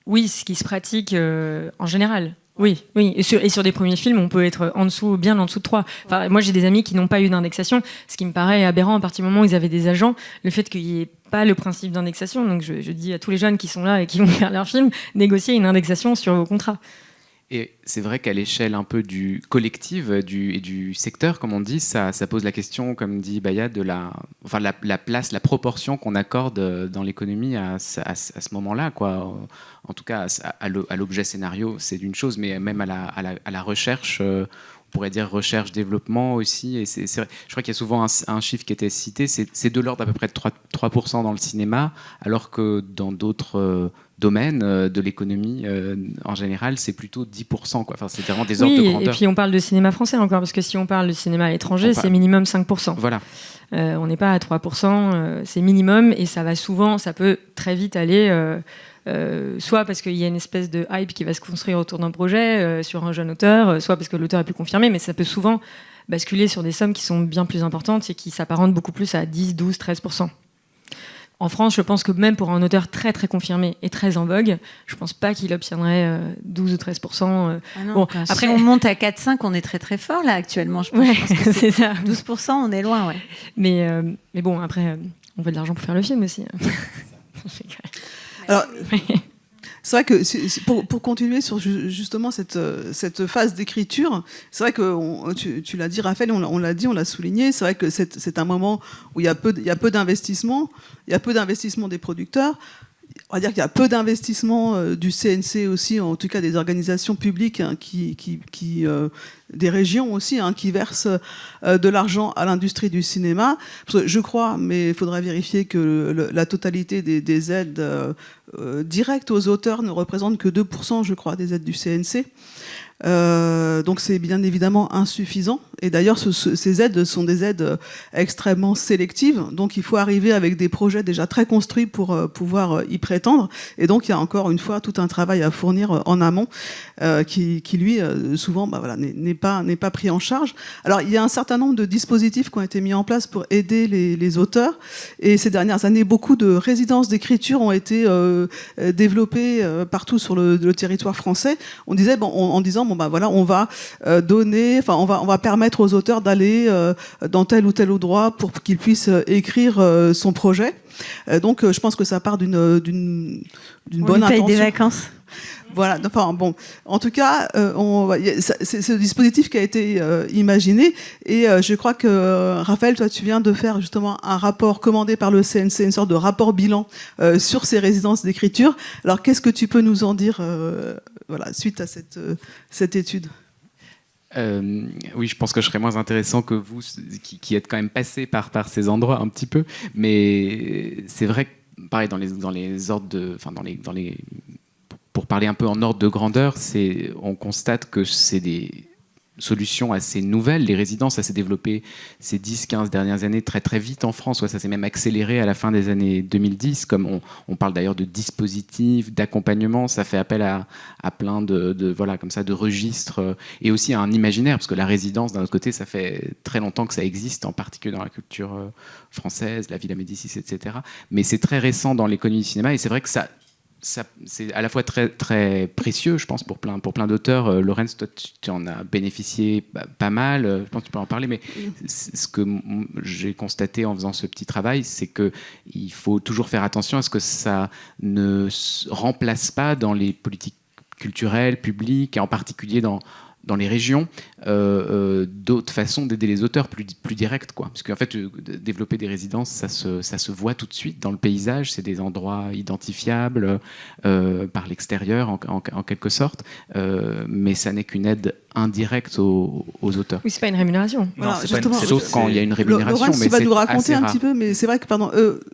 Oui, ce qui se pratique en général. Oui. Et sur des premiers films, on peut être bien en dessous de 3. Enfin, moi, j'ai des amis qui n'ont pas eu d'indexation, ce qui me paraît aberrant à partir du moment où ils avaient des agents, le fait qu'il n'y ait pas le principe d'indexation. Donc, je dis à tous les jeunes qui sont là et qui vont faire leur film, négocier une indexation sur vos contrats. Et c'est vrai qu'à l'échelle un peu du collectif et du secteur, comme on dit, ça pose la question, comme dit Baya, de la place, la proportion qu'on accorde dans l'économie à ce moment-là, quoi. En tout cas, à l'objet scénario, c'est d'une chose, mais même à la recherche, on pourrait dire recherche-développement aussi. Et c'est vrai, je crois qu'il y a souvent un chiffre qui était cité, c'est de l'ordre d'à peu près de 3% dans le cinéma, alors que dans d'autres domaine de l'économie en général, c'est plutôt 10%, quoi. Enfin, c'est vraiment des ordres de grandeur. Et puis on parle de cinéma français encore, parce que si on parle de cinéma à l'étranger, c'est minimum 5%. Voilà. On n'est pas à 3%, c'est minimum, et ça peut très vite aller, soit parce qu'il y a une espèce de hype qui va se construire autour d'un projet sur un jeune auteur, soit parce que l'auteur est plus confirmé, mais ça peut souvent basculer sur des sommes qui sont bien plus importantes et qui s'apparentent beaucoup plus à 10, 12, 13%. En France, je pense que même pour un auteur très très confirmé et très en vogue, je pense pas qu'il obtiendrait 12 ou 13%. Bon, après, on monte à 4-5, on est très très fort là actuellement. Je pense que c'est ça. 12%, on est loin, ouais. Mais bon, après, on veut de l'argent pour faire le film aussi. Alors, c'est vrai que pour continuer sur justement cette phase d'écriture, c'est vrai que tu l'as dit, Raphaël, on l'a dit, on l'a souligné, c'est vrai que c'est un moment où il y a peu d'investissement, des producteurs. on va dire qu'il y a peu d'investissement du CNC aussi, en tout cas des organisations publiques des régions aussi, qui versent de l'argent à l'industrie du cinéma. Parce que je crois, mais il faudra vérifier que la totalité des aides directes aux auteurs ne représente que 2%, je crois, des aides du CNC. Donc c'est bien évidemment insuffisant. Et d'ailleurs, ces aides sont des aides extrêmement sélectives. Donc il faut arriver avec des projets déjà très construits pour pouvoir y prétendre. Et donc il y a encore une fois tout un travail à fournir en amont qui lui, souvent, n'est pas pris en charge. Alors il y a un certain nombre de dispositifs qui ont été mis en place pour aider les auteurs. Et ces dernières années, beaucoup de résidences d'écriture ont été développées partout sur le territoire français. On disait, en disant, on va donner, on va permettre aux auteurs d'aller dans tel ou tel endroit pour qu'ils puissent écrire son projet. Donc, je pense que ça part d'une bonne intention. On paye des vacances. Voilà. Enfin bon. En tout cas, c'est ce dispositif qui a été imaginé, et je crois que Raphaël, toi, tu viens de faire justement un rapport commandé par le CNC, une sorte de rapport bilan sur ces résidences d'écriture. Alors, qu'est-ce que tu peux nous en dire, suite à cette étude? Oui, je pense que je serais moins intéressant que vous, qui êtes quand même passé par ces endroits un petit peu. Mais c'est vrai que, pareil, dans les ordres pour parler un peu en ordre de grandeur, on constate que c'est des solutions assez nouvelles. Les résidences, ça s'est développé ces 10-15 dernières années très très vite en France. Ça s'est même accéléré à la fin des années 2010. Comme on parle d'ailleurs de dispositifs, d'accompagnement, ça fait appel à plein de registres, et aussi à un imaginaire, parce que la résidence, d'un autre côté, ça fait très longtemps que ça existe, en particulier dans la culture française, la Villa Médicis, etc. Mais c'est très récent dans l'économie du cinéma, et c'est vrai que ça c'est à la fois très, très précieux, je pense, pour plein d'auteurs. Laurence, toi, tu en as bénéficié pas mal. Je pense que tu peux en parler, mais ce que j'ai constaté en faisant ce petit travail, c'est qu'il faut toujours faire attention à ce que ça ne remplace pas dans les politiques culturelles, publiques, et en particulier dans les régions, d'autres façons d'aider les auteurs plus directes, quoi. Parce qu'en fait, développer des résidences, ça se voit tout de suite dans le paysage. C'est des endroits identifiables par l'extérieur, en quelque sorte. Mais ça n'est qu'une aide indirecte aux auteurs. Oui, c'est pas une rémunération. Voilà, sauf quand il y a une rémunération. Laurence, tu vas nous raconter un rare. petit peu, mais c'est vrai que,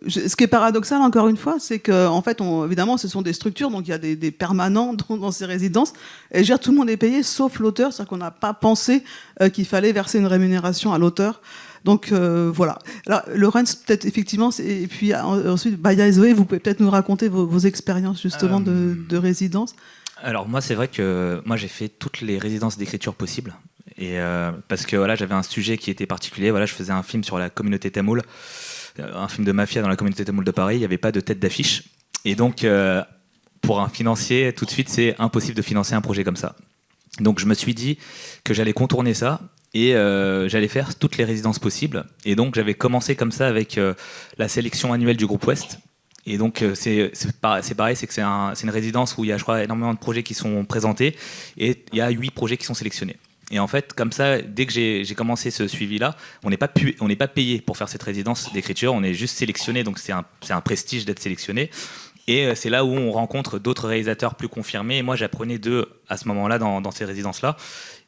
ce qui est paradoxal, encore une fois, c'est qu'en fait, évidemment, ce sont des structures, donc il y a des permanents dans ces résidences, et tout le monde est payé, sauf l'auteur, c'est-à-dire qu'on n'a pas pensé qu'il fallait verser une rémunération à l'auteur. Donc voilà. Alors, Laurence, peut-être effectivement, et puis ensuite, Baya et Zoé, vous pouvez peut-être nous raconter vos expériences justement de résidence. Alors moi, c'est vrai que j'ai fait toutes les résidences d'écriture possibles, et parce que j'avais un sujet qui était particulier. Je faisais un film sur la communauté tamoule, un film de mafia dans la communauté tamoule de Paris. Il n'y avait pas de tête d'affiche, et donc pour un financier, tout de suite, c'est impossible de financer un projet comme ça. Donc je me suis dit que j'allais contourner ça, et j'allais faire toutes les résidences possibles. Et donc j'avais commencé comme ça avec la sélection annuelle du groupe Ouest. Et donc c'est pareil, c'est que c'est une résidence où il y a, je crois, énormément de projets qui sont présentés, et il y a 8 projets qui sont sélectionnés. Et en fait, comme ça, dès que j'ai commencé ce suivi-là, on n'est pas payé pour faire cette résidence d'écriture, on est juste sélectionné, donc c'est un prestige d'être sélectionné. Et c'est là où on rencontre d'autres réalisateurs plus confirmés. Et moi, j'apprenais d'eux à ce moment-là dans ces résidences-là.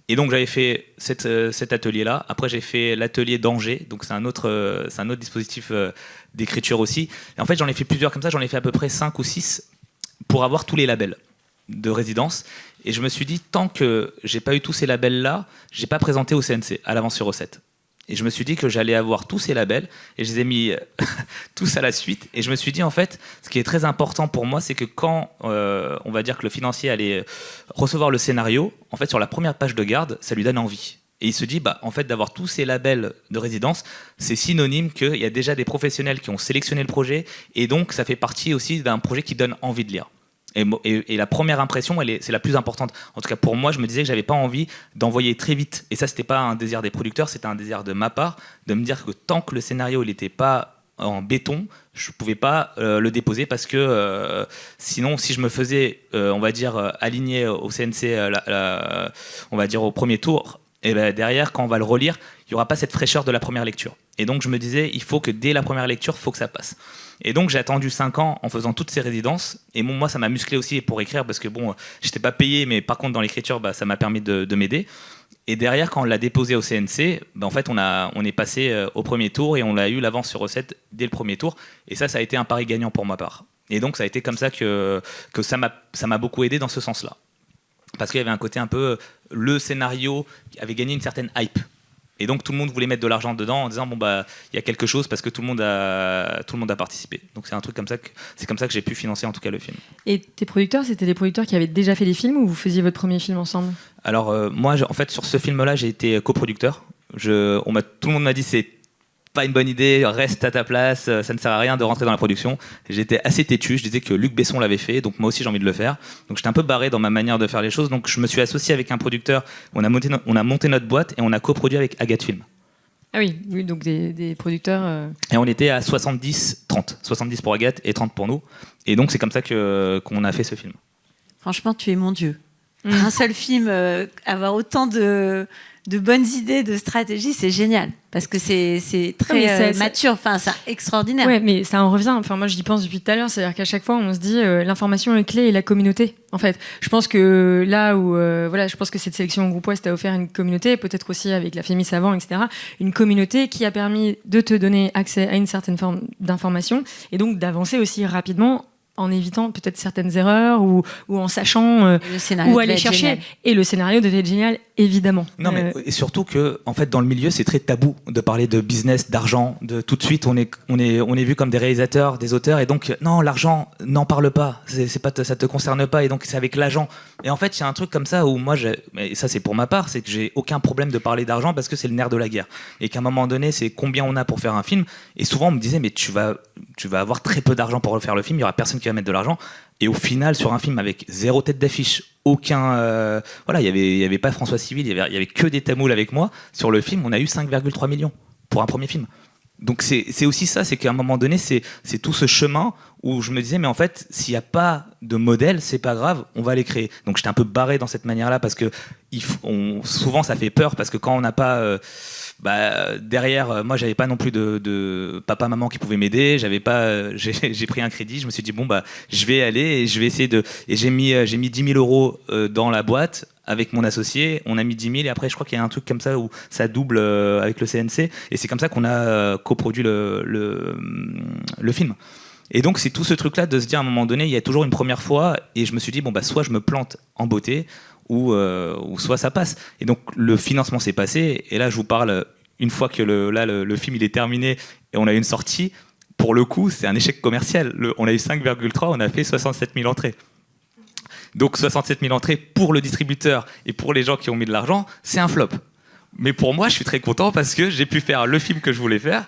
Et donc j'avais fait cet atelier-là. Après, j'ai fait l'atelier d'Angers. Donc c'est un autre dispositif d'écriture aussi. Et en fait, j'en ai fait plusieurs comme ça. J'en ai fait à peu près 5 ou 6 pour avoir tous les labels de résidence. Et je me suis dit, tant que j'ai pas eu tous ces labels-là, j'ai pas présenté au CNC, à l'avance sur recette. Et je me suis dit que j'allais avoir tous ces labels, et je les ai mis tous à la suite. Et je me suis dit, en fait, ce qui est très important pour moi, c'est que quand on va dire que le financier allait recevoir le scénario, en fait, sur la première page de garde, ça lui donne envie. Et il se dit, en fait, d'avoir tous ces labels de résidence, c'est synonyme qu'il y a déjà des professionnels qui ont sélectionné le projet, et donc ça fait partie aussi d'un projet qui donne envie de lire. Et la première impression, c'est la plus importante. En tout cas, pour moi, je me disais que j'avais pas envie d'envoyer très vite. Et ça, c'était pas un désir des producteurs, c'était un désir de ma part, de me dire que tant que le scénario n'était pas en béton, je pouvais pas le déposer, parce que sinon, si je me faisais, on va dire, aligner au CNC, on va dire au premier tour, et derrière, quand on va le relire, il y aura pas cette fraîcheur de la première lecture. Et donc je me disais, il faut que dès la première lecture, il faut que ça passe. Et donc j'ai attendu 5 ans en faisant toutes ces résidences. Et bon, moi, ça m'a musclé aussi pour écrire parce que bon, j'étais pas payé, mais par contre dans l'écriture, ça m'a permis de m'aider. Et derrière, quand on l'a déposé au CNC, en fait, on est passé au premier tour et on a eu l'avance sur recette dès le premier tour. Et ça a été un pari gagnant pour ma part. Et donc ça a été comme ça que ça m'a beaucoup aidé dans ce sens-là. Parce qu'il y avait un côté un peu, le scénario avait gagné une certaine hype. Et donc tout le monde voulait mettre de l'argent dedans en disant il y a quelque chose parce que tout le monde a participé. Donc c'est un truc comme ça que j'ai pu financer en tout cas le film. Et tes producteurs, c'était des producteurs qui avaient déjà fait des films ou vous faisiez votre premier film ensemble? Alors moi en fait sur ce film-là j'ai été coproducteur. Tout le monde m'a dit c'est pas une bonne idée, reste à ta place, ça ne sert à rien de rentrer dans la production. J'étais assez têtu, je disais que Luc Besson l'avait fait, donc moi aussi j'ai envie de le faire. Donc j'étais un peu barré dans ma manière de faire les choses, donc je me suis associé avec un producteur, on a monté notre boîte et on a coproduit avec Agathe Film. Ah oui, donc des producteurs... Et on était à 70-30, 70 pour Agathe et 30 pour nous. Et donc c'est comme ça qu'on a fait ce film. Franchement, tu es mon Dieu. Un seul film, avoir autant de bonnes idées, de stratégie, c'est génial. Parce que c'est très mature, enfin, c'est extraordinaire. Ouais, mais ça en revient. Enfin, moi, j'y pense depuis tout à l'heure. C'est-à-dire qu'à chaque fois, on se dit l'information est clé et la communauté. En fait, je pense que là où, je pense que cette sélection Groupe Ouest a offert une communauté, peut-être aussi avec la Fémis Avant, etc. Une communauté qui a permis de te donner accès à une certaine forme d'information et donc d'avancer aussi rapidement en évitant peut-être certaines erreurs ou en sachant où aller chercher. Génial. Et le scénario devait être génial, évidemment. Non, mais et surtout que, en fait, dans le milieu, c'est très tabou de parler de business, d'argent. Tout de suite, on est vu comme des réalisateurs, des auteurs, et donc non, l'argent, n'en parle pas. Ça te concerne pas, et donc c'est avec l'agent. Et en fait, il y a un truc comme ça où moi, et ça c'est pour ma part, c'est que j'ai aucun problème de parler d'argent parce que c'est le nerf de la guerre. Et qu'à un moment donné, c'est combien on a pour faire un film. Et souvent, on me disait, mais tu vas avoir très peu d'argent pour faire le film. Il y aura personne qui va mettre de l'argent. Et au final, sur un film avec 0 tête d'affiche, aucun, il y avait pas François Civil, il y avait que des tamouls avec moi. Sur le film, on a eu 5,3 millions pour un premier film. Donc c'est aussi ça, c'est qu'à un moment donné, c'est tout ce chemin où je me disais, mais en fait, s'il n'y a pas de modèle, c'est pas grave, on va les créer. Donc j'étais un peu barré dans cette manière-là parce que souvent ça fait peur parce que quand on n'a pas derrière, moi j'avais pas non plus de papa maman qui pouvait m'aider, j'ai pris un crédit, je me suis dit je vais aller et je vais essayer et j'ai mis 10 000 euros dans la boîte avec mon associé, on a mis 10 000 et après je crois qu'il y a un truc comme ça où ça double avec le CNC et c'est comme ça qu'on a coproduit le film. Et donc c'est tout ce truc là de se dire à un moment donné il y a toujours une première fois et je me suis dit soit je me plante en beauté ou soit ça passe. Et donc le financement s'est passé et là je vous parle une fois que le film il est terminé et on a eu une sortie, pour le coup c'est un échec commercial. On a eu 5,3, on a fait 67 000 entrées. Donc 67 000 entrées pour le distributeur et pour les gens qui ont mis de l'argent, c'est un flop. Mais pour moi, je suis très content parce que j'ai pu faire le film que je voulais faire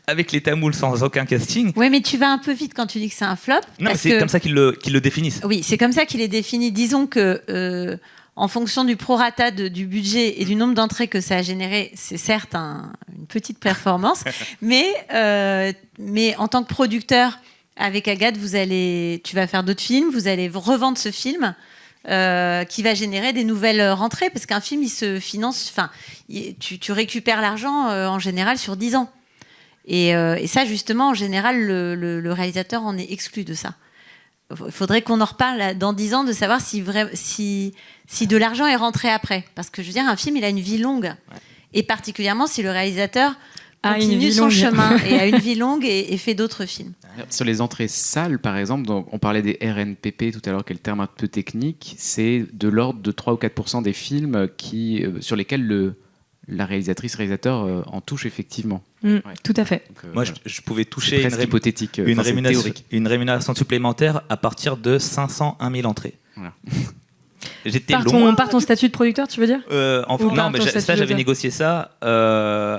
avec les tamouls sans aucun casting. Oui, mais tu vas un peu vite quand tu dis que c'est un flop. Non, mais c'est comme ça qu'ils le définissent. Oui, c'est comme ça qu'il est défini. Disons que en fonction du prorata du budget et du nombre d'entrées que ça a généré, c'est certes une petite performance, mais en tant que producteur, avec Agathe, tu vas faire d'autres films, vous allez revendre ce film qui va générer des nouvelles rentrées, parce qu'un film, il se finance, tu récupères l'argent en général sur 10 ans. Et ça, justement, en général, le réalisateur en est exclu de ça. Il faudrait qu'on en reparle dans 10 ans de savoir si de l'argent est rentré après. Parce que je veux dire, un film, il a une vie longue. Ouais. Et particulièrement si le réalisateur continue son chemin et a une vie longue et fait d'autres films. Sur les entrées salles, par exemple, donc on parlait des RNPP tout à l'heure, qui est le terme un peu technique, c'est de l'ordre de 3 ou 4% des films sur lesquels la réalisateur en touche effectivement. Ouais. Tout à fait. Donc, moi, je pouvais toucher hypothétique, une rémunération supplémentaire à partir de 501 000 entrées. Voilà. J'étais par ton statut de producteur, tu veux dire non, mais j'avais négocié ça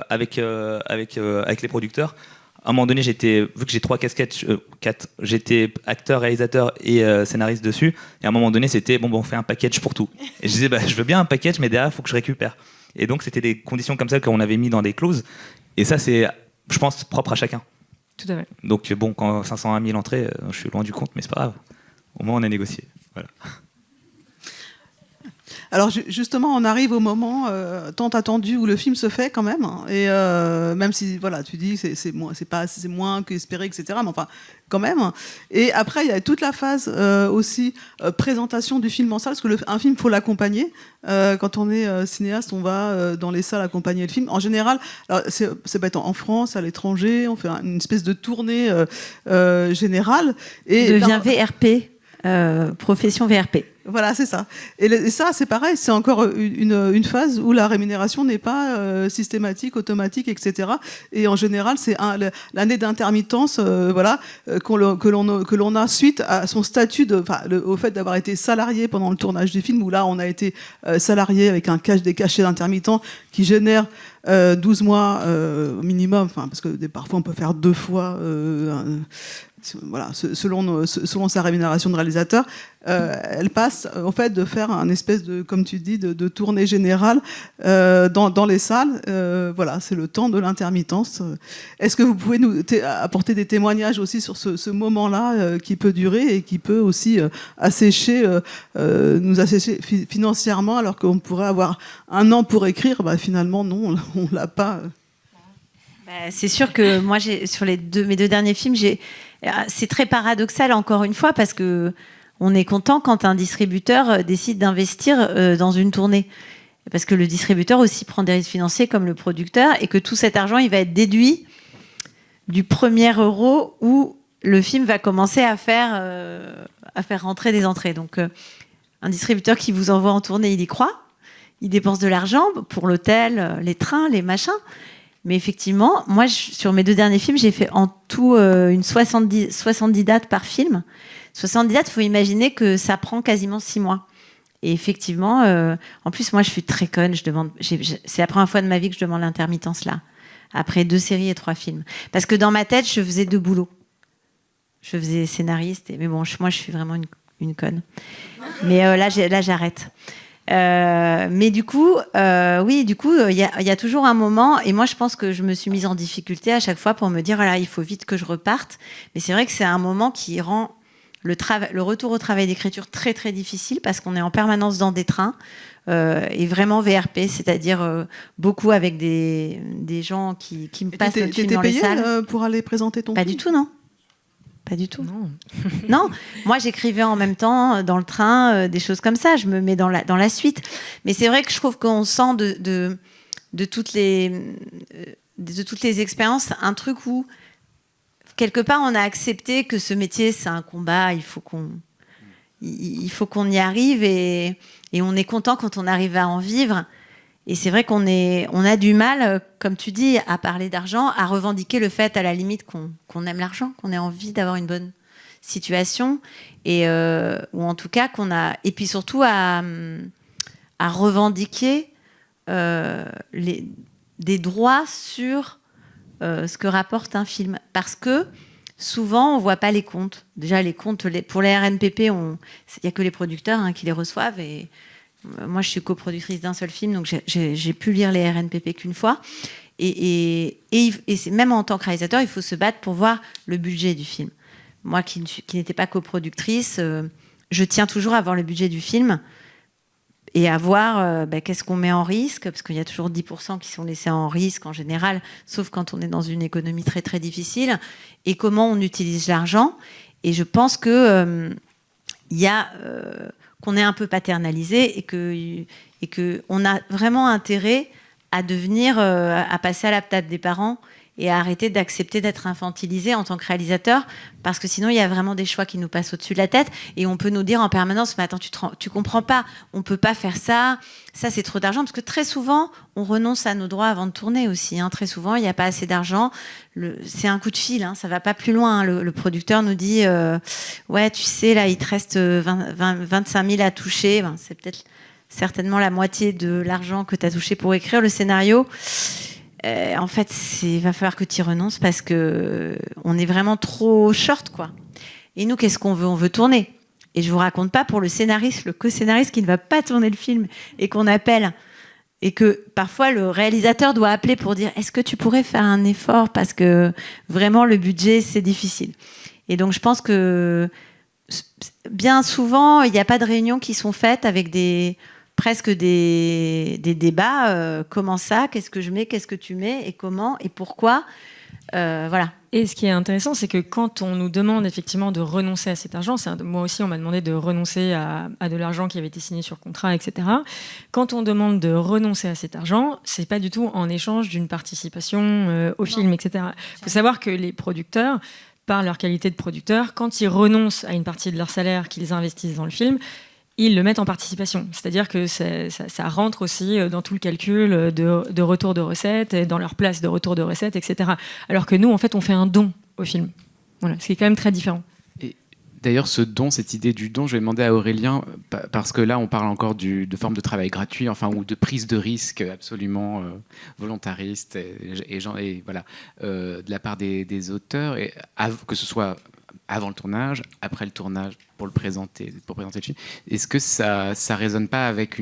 avec les producteurs. À un moment donné, vu que j'ai 3 casquettes, 4, j'étais acteur, réalisateur et scénariste dessus. Et à un moment donné, c'était on fait un package pour tout. Et je disais, je veux bien un package, mais derrière, il faut que je récupère. Et donc, c'était des conditions comme ça qu'on avait mis dans des clauses. Et ça, c'est, je pense, propre à chacun. Tout à fait. Donc, quand 501 000 entrées, je suis loin du compte, mais c'est pas grave. Au moins, on a négocié. Voilà. Alors justement, on arrive au moment tant attendu où le film se fait quand même, hein, et même si voilà, tu dis c'est moins qu'espéré, etc. Mais enfin, quand même. Et après, il y a toute la phase aussi présentation du film en salle, parce que un film, faut l'accompagner. Quand on est cinéaste, on va dans les salles accompagner le film. En général, c'est bête, en France, à l'étranger, on fait une espèce de tournée générale. Et devient VRP, profession VRP. Voilà, c'est ça. Et ça, c'est pareil, c'est encore une phase où la rémunération n'est pas systématique, automatique, etc. Et en général, c'est l'année d'intermittence, voilà, que l'on a suite à son statut, au fait d'avoir été salarié pendant le tournage du film, où là, on a été salarié avec des cachets d'intermittent qui génèrent 12 mois minimum, parce que parfois, on peut faire 2 fois... voilà, selon sa rémunération de réalisateur, elle passe au fait de faire un espèce de, comme tu dis, de tournée générale dans les salles. Voilà, c'est le temps de l'intermittence. Est-ce que vous pouvez nous apporter des témoignages aussi sur ce moment-là qui peut durer et qui peut aussi nous assécher financièrement, alors qu'on pourrait avoir un an pour écrire, finalement non, on l'a pas. C'est sûr que moi, sur mes 2 derniers films, c'est très paradoxal encore une fois, parce que on est content quand un distributeur décide d'investir dans une tournée, parce que le distributeur aussi prend des risques financiers comme le producteur, et que tout cet argent, il va être déduit du premier euro où le film va commencer à faire rentrer des entrées. Donc un distributeur qui vous envoie en tournée, il y croit, il dépense de l'argent pour l'hôtel, les trains, les machins. Mais effectivement, moi, sur mes 2 derniers films, j'ai fait en tout 70 dates par film. 70 dates, il faut imaginer que ça prend quasiment 6 mois. Et effectivement, en plus, moi, je suis très conne. C'est la première fois de ma vie que je demande l'intermittence, là, après 2 séries et 3 films. Parce que dans ma tête, je faisais 2 boulots. Je faisais scénariste. Mais bon, moi, je suis vraiment une conne. Mais là, j'arrête. Mais du coup, il y a toujours un moment, et moi je pense que je me suis mise en difficulté à chaque fois pour me dire voilà, il faut vite que je reparte. Mais c'est vrai que c'est un moment qui rend le retour au travail d'écriture très très difficile, parce qu'on est en permanence dans des trains, et vraiment VRP, c'est-à-dire beaucoup avec des gens qui me passent notre film dans les salles. T'étais payé pour aller présenter ton film ? Pas du tout, non. Pas du tout. Non, moi j'écrivais en même temps dans le train, des choses comme ça. Je me mets dans la suite. Mais c'est vrai que je trouve qu'on sent de toutes les expériences un truc où quelque part on a accepté que ce métier c'est un combat. Il faut qu'on y arrive, et on est content quand on arrive à en vivre. Et c'est vrai qu'on a du mal, comme tu dis, à parler d'argent, à revendiquer le fait, à la limite, qu'on aime l'argent, qu'on ait envie d'avoir une bonne situation, ou en tout cas et puis surtout à revendiquer des droits sur ce que rapporte un film. Parce que souvent, on ne voit pas les comptes. Déjà, les comptes, pour les RNPP, il n'y a que les producteurs qui les reçoivent, et moi, je suis coproductrice d'un seul film, donc j'ai pu lire les RNPP qu'une fois. Et même en tant que réalisateur, il faut se battre pour voir le budget du film. Moi, qui n'étais pas coproductrice, je tiens toujours à voir le budget du film et à voir qu'est-ce qu'on met en risque, parce qu'il y a toujours 10% qui sont laissés en risque en général, sauf quand on est dans une économie très, très difficile, et comment on utilise l'argent. Et je pense que qu'on est un peu paternalisé, et que on a vraiment intérêt à à passer à la table des parents et à arrêter d'accepter d'être infantilisé en tant que réalisateur, parce que sinon il y a vraiment des choix qui nous passent au-dessus de la tête, et on peut nous dire en permanence mais attends, tu comprends pas, on peut pas faire ça c'est trop d'argent, parce que très souvent on renonce à nos droits avant de tourner aussi, très souvent il n'y a pas assez d'argent, c'est un coup de fil, ça va pas plus loin, le producteur nous dit ouais tu sais là il te reste 25 000 à toucher, c'est peut-être certainement la moitié de l'argent que tu as touché pour écrire le scénario. En fait, il va falloir que tu y renonces, parce que on est vraiment trop short, quoi. Et nous, qu'est-ce qu'on veut ? On veut tourner. Et je vous raconte pas pour le scénariste, le co-scénariste qui ne va pas tourner le film et qu'on appelle, et que parfois le réalisateur doit appeler pour dire est-ce que tu pourrais faire un effort, parce que vraiment le budget c'est difficile. Et donc je pense que bien souvent il n'y a pas de réunions qui sont faites avec des presque des débats. Comment ça? Qu'est-ce que je mets? Qu'est-ce que tu mets? Et comment? Et pourquoi? Voilà. Et ce qui est intéressant, c'est que quand on nous demande effectivement de renoncer à cet argent, moi aussi on m'a demandé de renoncer à de l'argent qui avait été signé sur contrat, etc. Quand on demande de renoncer à cet argent, c'est pas du tout en échange d'une participation au film, etc. Il faut savoir que les producteurs, par leur qualité de producteur, quand ils renoncent à une partie de leur salaire qu'ils investissent dans le film, ils le mettent en participation. C'est-à-dire que ça rentre aussi dans tout le calcul de retour de recettes, dans leur place de retour de recettes, etc. Alors que nous, en fait, on fait un don au film. Voilà, ce qui est quand même très différent. Et d'ailleurs, ce don, cette idée du don, je vais demander à Aurélien, parce que là, on parle encore de forme de travail gratuit, enfin, ou de prise de risque absolument volontariste, et voilà, de la part des auteurs, et que ce soit avant le tournage, après le tournage, pour présenter le film. Est-ce que ça résonne pas avec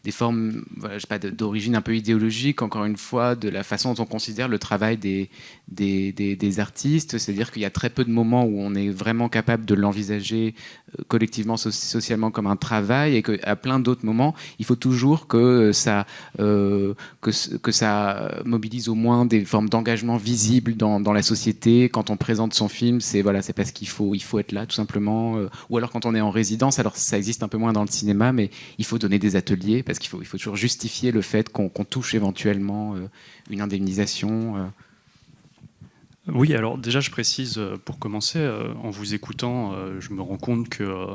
des formes, voilà, je sais pas, d'origine un peu idéologique, encore une fois, de la façon dont on considère le travail des artistes? C'est-à-dire qu'il y a très peu de moments où on est vraiment capable de l'envisager collectivement, socialement comme un travail, et qu'à plein d'autres moments, il faut toujours que ça mobilise au moins des formes d'engagement visibles dans la société. Quand on présente son film, c'est parce qu'il faut être là, tout simplement. Ou alors quand on est en résidence, alors ça existe un peu moins dans le cinéma, mais il faut donner des ateliers, parce qu'il faut toujours justifier le fait qu'on touche éventuellement une indemnisation. Oui, alors déjà je précise, pour commencer, en vous écoutant, je me rends compte que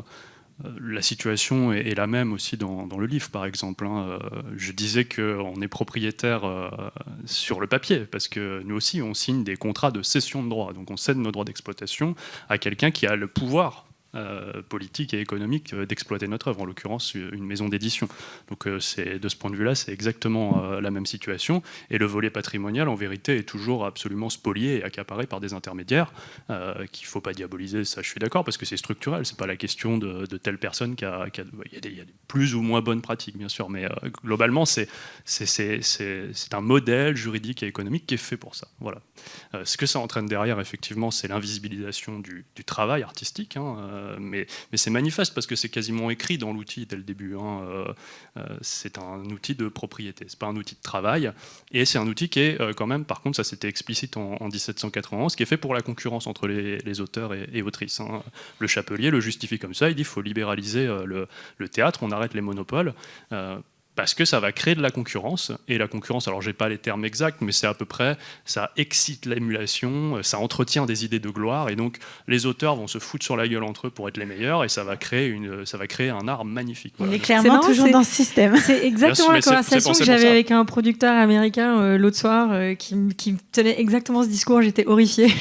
la situation est la même aussi dans le livre, par exemple. Je disais qu'on est propriétaire sur le papier, parce que nous aussi, on signe des contrats de cession de droits. Donc on cède nos droits d'exploitation à quelqu'un qui a le pouvoir politique et économique d'exploiter notre œuvre, en l'occurrence une maison d'édition. Donc de ce point de vue-là, c'est exactement la même situation. Et le volet patrimonial, en vérité, est toujours absolument spolié et accaparé par des intermédiaires qu'il ne faut pas diaboliser, ça je suis d'accord, parce que c'est structurel. C'est pas la question de telle personne il y a des plus ou moins bonnes pratiques, bien sûr, mais globalement, c'est un modèle juridique et économique qui est fait pour ça. Voilà. Ce que ça entraîne derrière, effectivement, c'est l'invisibilisation du travail artistique, mais c'est manifeste parce que c'est quasiment écrit dans l'outil dès le début. C'est un outil de propriété, c'est pas un outil de travail, et c'est un outil qui est quand même, par contre, ça c'était explicite en 1791, qui est fait pour la concurrence entre les auteurs et autrices. Le Chapelier le justifie comme ça, il dit qu'il faut libéraliser le théâtre, on arrête les monopoles. Parce que ça va créer de la concurrence, et la concurrence, alors j'ai pas les termes exacts, mais c'est à peu près, ça excite l'émulation, ça entretient des idées de gloire, et donc les auteurs vont se foutre sur la gueule entre eux pour être les meilleurs, et ça va créer un art magnifique. Voilà. On est clairement toujours dans ce système. C'est exactement la conversation que j'avais avec un producteur américain l'autre soir, qui me tenait exactement ce discours, j'étais horrifiée.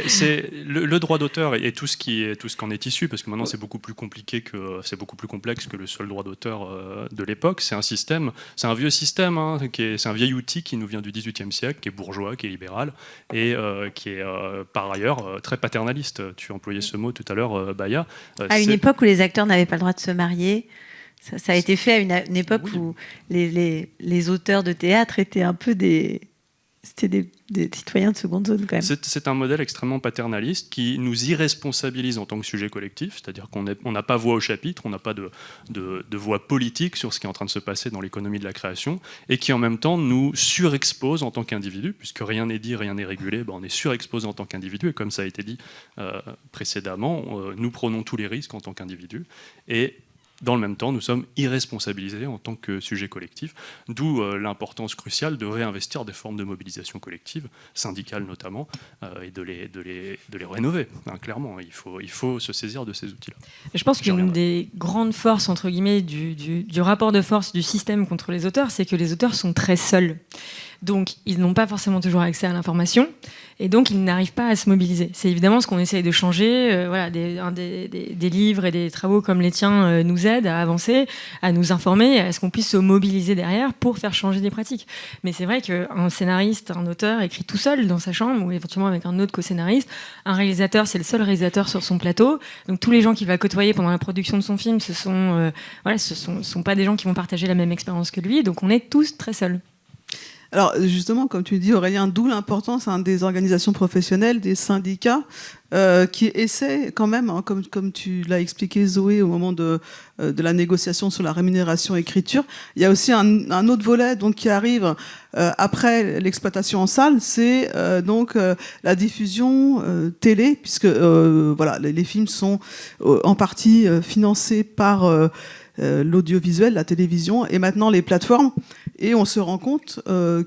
C'est le droit d'auteur et tout ce qu'en est issu, parce que maintenant c'est beaucoup plus compliqué c'est beaucoup plus complexe que le seul droit d'auteur de l'époque. C'est un vieux système, c'est un vieil outil qui nous vient du XVIIIe siècle, qui est bourgeois, qui est libéral, et qui est par ailleurs très paternaliste. Tu employais ce mot tout à l'heure, Baya. À une époque où les acteurs n'avaient pas le droit de se marier, ça a été fait à une époque où les auteurs de théâtre étaient un peu des citoyens de seconde zone, quand même. C'est un modèle extrêmement paternaliste qui nous irresponsabilise en tant que sujet collectif, c'est-à-dire qu'on n'a pas voix au chapitre, on n'a pas de voix politique sur ce qui est en train de se passer dans l'économie de la création, et qui en même temps nous surexpose en tant qu'individu, puisque rien n'est dit, rien n'est régulé, on est surexposé en tant qu'individu, et comme ça a été dit précédemment, nous prenons tous les risques en tant qu'individu, et dans le même temps, nous sommes irresponsabilisés en tant que sujet collectif, d'où l'importance cruciale de réinvestir des formes de mobilisation collective, syndicale notamment, et de les rénover. Clairement, il faut se saisir de ces outils-là. Je pense qu'une des grandes forces, entre guillemets, du rapport de force du système contre les auteurs, c'est que les auteurs sont très seuls. Donc, ils n'ont pas forcément toujours accès à l'information, et donc ils n'arrivent pas à se mobiliser. C'est évidemment ce qu'on essaye de changer. Des livres et des travaux comme les tiens nous aident à avancer, à nous informer, à ce qu'on puisse se mobiliser derrière pour faire changer des pratiques. Mais c'est vrai qu'un scénariste, un auteur écrit tout seul dans sa chambre, ou éventuellement avec un autre co-scénariste. Un réalisateur, c'est le seul réalisateur sur son plateau. Donc tous les gens qu'il va côtoyer pendant la production de son film, ce sont pas des gens qui vont partager la même expérience que lui. Donc on est tous très seuls. Alors justement, comme tu dis Aurélien, d'où l'importance des organisations professionnelles, des syndicats, qui essaient quand même, hein, comme tu l'as expliqué Zoé au moment de la négociation sur la rémunération écriture, il y a aussi un autre volet donc, qui arrive après l'exploitation en salle, c'est donc la diffusion télé, puisque voilà, les films sont en partie financés par l'audiovisuel, la télévision, et maintenant les plateformes. Et on se rend compte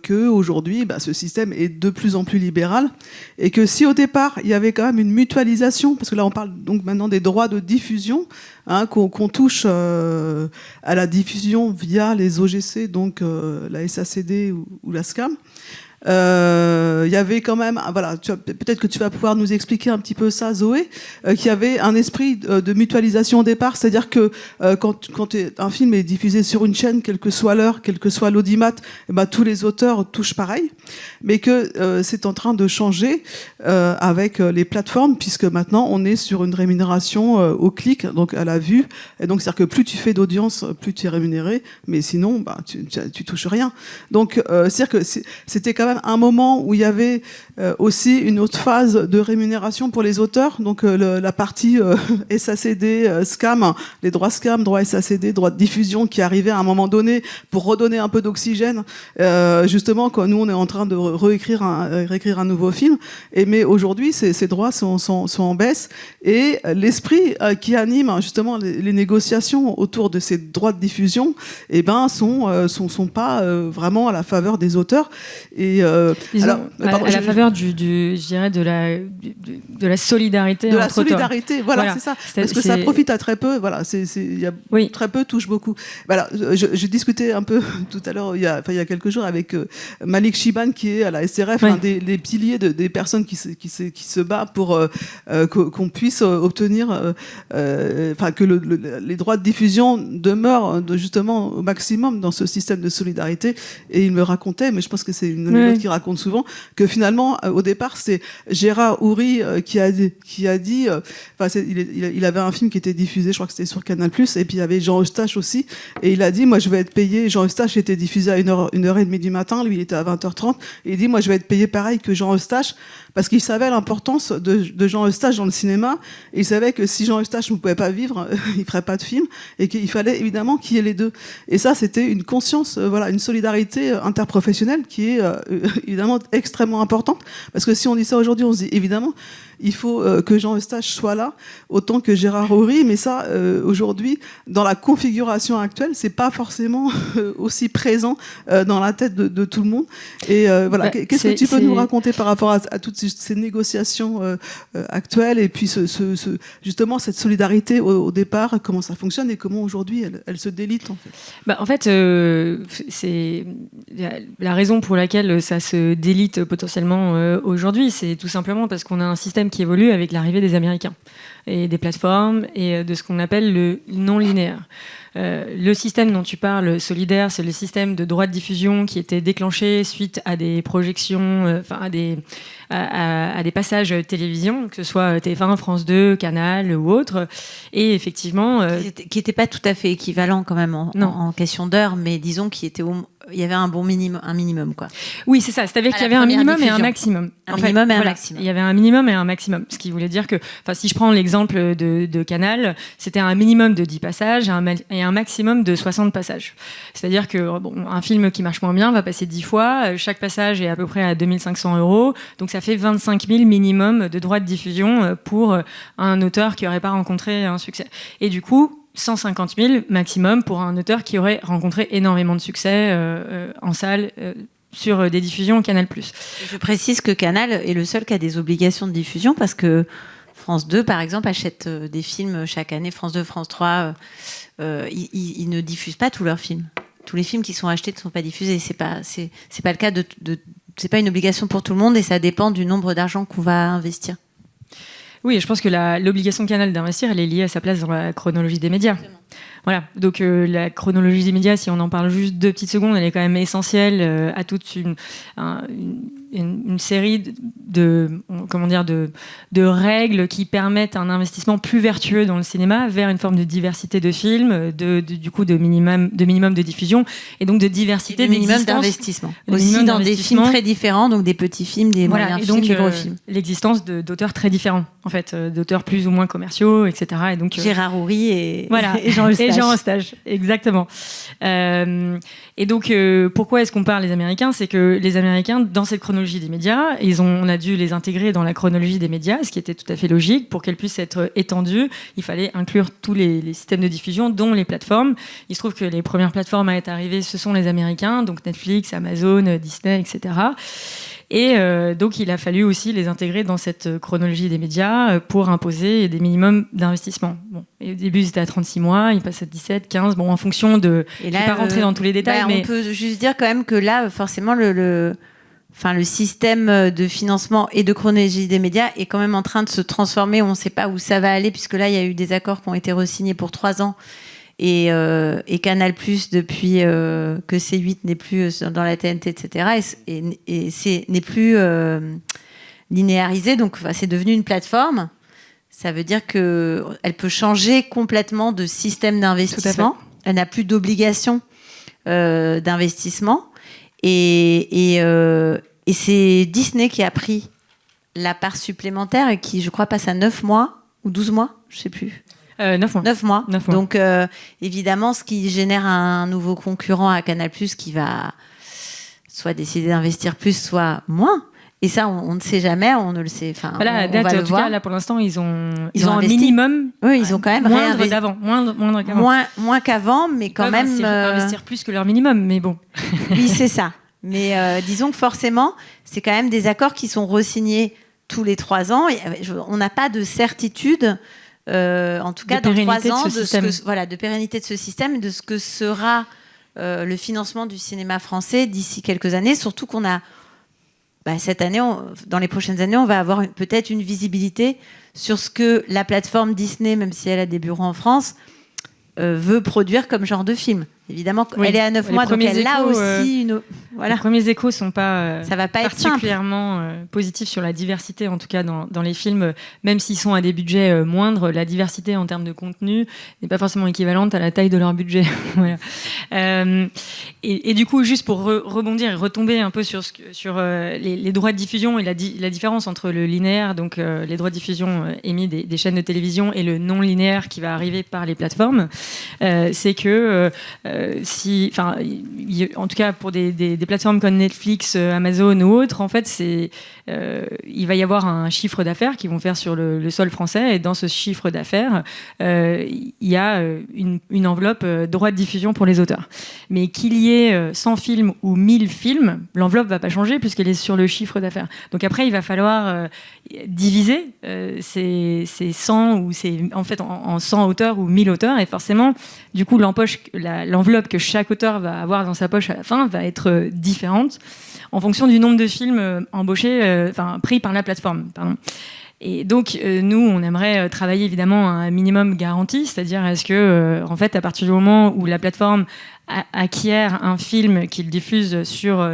qu'aujourd'hui, ce système est de plus en plus libéral, et que si au départ, il y avait quand même une mutualisation, parce que là on parle donc maintenant des droits de diffusion, hein, qu'on touche à la diffusion via les OGC, donc la SACD ou la SCAM, il y avait quand même, voilà, peut-être que tu vas pouvoir nous expliquer un petit peu ça, Zoé, qu'il y avait un esprit de mutualisation au départ, c'est-à-dire que quand un film est diffusé sur une chaîne, quelle que soit l'heure, quel que soit l'audimat, tous les auteurs touchent pareil, mais que c'est en train de changer avec les plateformes, puisque maintenant on est sur une rémunération au clic, donc à la vue, et donc c'est-à-dire que plus tu fais d'audience, plus tu es rémunéré, mais sinon tu touches rien. Donc c'est-à-dire que c'était quand même un moment où il y avait aussi une autre phase de rémunération pour les auteurs, donc la partie SACD, SCAM, les droits SCAM, droits SACD, droits de diffusion qui arrivaient à un moment donné pour redonner un peu d'oxygène, justement quand nous on est en train de réécrire un nouveau film, mais aujourd'hui ces droits sont en baisse, et l'esprit qui anime justement les négociations autour de ces droits de diffusion sont pas vraiment à la faveur des auteurs. Et disons, à la faveur je dirais de la solidarité de la entre solidarité auteurs. voilà, c'est ça, parce que ça profite à très peu, voilà, oui. Très peu touche beaucoup. Voilà, j'ai discuté un peu tout à l'heure, il y a quelques jours, avec Malik Shiban, qui est à la SRF, oui. un des piliers des personnes qui se bat pour qu'on puisse obtenir que les droits de diffusion demeurent justement au maximum dans ce système de solidarité. Et il me racontait, mais je pense que c'est une anecdote qu'il raconte souvent, que finalement au départ c'est Gérard Houry qui a dit il avait un film qui était diffusé, je crois que c'était sur Canal+, et puis il y avait Jean Eustache aussi, et il a dit moi je vais être payé, Jean Eustache était diffusé à 1h30 du matin, lui il était à 20h30, et il dit moi je vais être payé pareil que Jean Eustache, parce qu'il savait l'importance de Jean Eustache dans le cinéma, et il savait que si Jean Eustache ne pouvait pas vivre, il ferait pas de film, et qu'il fallait évidemment qu'il y ait les deux. Et ça c'était une conscience, une solidarité interprofessionnelle qui est évidemment extrêmement importante, parce que si on dit ça aujourd'hui, on se dit évidemment il faut que Jean Eustache soit là autant que Gérard Houry, mais ça aujourd'hui dans la configuration actuelle c'est pas forcément aussi présent dans la tête de tout le monde. Et voilà, qu'est-ce que tu peux nous raconter par rapport à toutes ces négociations actuelles, et puis justement cette solidarité au départ, comment ça fonctionne et comment aujourd'hui elle se délite en fait? En fait, c'est la raison pour laquelle ça se délite potentiellement aujourd'hui, c'est tout simplement parce qu'on a un système qui évolue avec l'arrivée des Américains et des plateformes et de ce qu'on appelle le non-linéaire. Le système dont tu parles, solidaire, c'est le système de droits de diffusion qui était déclenché suite à des projections, à des passages télévision, que ce soit TF1, France 2, Canal ou autre. Et effectivement... qui n'était pas tout à fait équivalent quand même en question d'heure, mais disons qu'il y avait un minimum, quoi. Oui, c'est ça. C'est-à-dire qu'il y avait un minimum et un maximum. Un maximum. Il y avait un minimum et un maximum. Ce qui voulait dire que, si je prends l'exemple de Canal, c'était un minimum de 10 passages et un maximum de 60 passages. C'est-à-dire que un film qui marche moins bien va passer 10 fois. Chaque passage est à peu près à 2 500 €. Donc ça fait 25 000 minimum de droits de diffusion pour un auteur qui n'aurait pas rencontré un succès. Et du coup, 150 000 maximum pour un auteur qui aurait rencontré énormément de succès en salle sur des diffusions Canal+. Je précise que Canal est le seul qui a des obligations de diffusion, parce que France 2, par exemple, achète des films chaque année. France 2, France 3, ils ne diffusent pas tous leurs films. Tous les films qui sont achetés ne sont pas diffusés. C'est pas le cas c'est pas une obligation pour tout le monde, et ça dépend du nombre d'argent qu'on va investir. Oui, je pense que l'obligation de Canal d'investir, elle est liée à sa place dans la chronologie des médias. Exactement. Voilà, donc la chronologie des médias, si on en parle juste 2 petites secondes, elle est quand même essentielle à toute une série de règles qui permettent un investissement plus vertueux dans le cinéma vers une forme de diversité de films, du coup de minimum de diffusion et donc de diversité de minimum d'investissement. Aussi dans des films très différents, donc des petits films, des moyens films, des gros films. L'existence d'auteurs très différents, en fait, d'auteurs plus ou moins commerciaux, etc. Et donc Gérard Houry et Jean Eustache, exactement. Et donc, pourquoi est-ce qu'on parle des Américains ? C'est que les Américains, dans cette chronologie des médias, on a dû les intégrer dans la chronologie des médias, ce qui était tout à fait logique. Pour qu'elles puissent être étendues, il fallait inclure tous les systèmes de diffusion, dont les plateformes. Il se trouve que les premières plateformes à être arrivées, ce sont les Américains, donc Netflix, Amazon, Disney, etc. Et donc, il a fallu aussi les intégrer dans cette chronologie des médias pour imposer des minimums d'investissement. Bon. Et au début, c'était à 36 mois, il passe à 17, 15, bon, en fonction de... Je ne vais pas rentrer dans tous les détails, mais... On peut juste dire quand même que là, forcément, le système de financement et de chronologie des médias est quand même en train de se transformer. On ne sait pas où ça va aller, puisque là, il y a eu des accords qui ont été re-signés pour 3 ans. Et Canal+, depuis que C8 n'est plus dans la TNT, etc., n'est plus linéarisé, donc c'est devenu une plateforme. Ça veut dire qu'elle peut changer complètement de système d'investissement. Elle n'a plus d'obligation d'investissement. Et c'est Disney qui a pris la part supplémentaire et qui, je crois, passe à 9 mois ou 12 mois, je ne sais plus. 9 mois. 9 mois. Donc, évidemment, ce qui génère un nouveau concurrent à Canal+, qui va soit décider d'investir plus, soit moins. Et ça, on ne sait jamais, on ne le sait. Voilà, on va le voir. Cas, là, pour l'instant, ils ont un investi. minimum. Oui, ils ont quand même moindre d'avant, moindre qu'avant. Moins qu'avant, mais quand même investir plus que leur minimum, mais bon. Oui, c'est ça. Mais disons que forcément, c'est quand même des accords qui sont re-signés tous les 3 ans. On n'a pas de certitude. En tout cas, dans 3 ans, de pérennité de ce système et de ce que sera le financement du cinéma français d'ici quelques années. Surtout qu'on a, cette année, dans les prochaines années, on va avoir peut-être une visibilité sur ce que la plateforme Disney, même si elle a des bureaux en France, veut produire comme genre de film. Évidemment, elle est à 9 mois, donc elle a aussi une... Voilà. Les premiers échos ne sont pas, ça va pas particulièrement positifs sur la diversité, en tout cas dans les films, même s'ils sont à des budgets moindres, la diversité en termes de contenu n'est pas forcément équivalente à la taille de leur budget. Voilà. Et du coup, juste pour rebondir et retomber un peu sur les droits de diffusion et la différence entre le linéaire, donc les droits de diffusion émis des chaînes de télévision, et le non linéaire qui va arriver par les plateformes, c'est que en tout cas pour des plateformes comme Netflix, Amazon ou autres, en fait, il va y avoir un chiffre d'affaires qu'ils vont faire sur le sol français, et dans ce chiffre d'affaires, il y a une enveloppe droit de diffusion pour les auteurs. Mais qu'il y ait 100 films ou 1000 films, l'enveloppe ne va pas changer puisqu'elle est sur le chiffre d'affaires. Donc après, il va falloir diviser ces 100 ou en fait en 100 auteurs ou 1000 auteurs, et forcément, du coup, l'enveloppe que chaque auteur va avoir dans sa poche à la fin va être différente en fonction du nombre de films pris par la plateforme. Pardon. Et donc, nous, on aimerait travailler évidemment à un minimum garanti, c'est-à-dire est-ce que, en fait, à partir du moment où la plateforme acquiert un film qu'il diffuse sur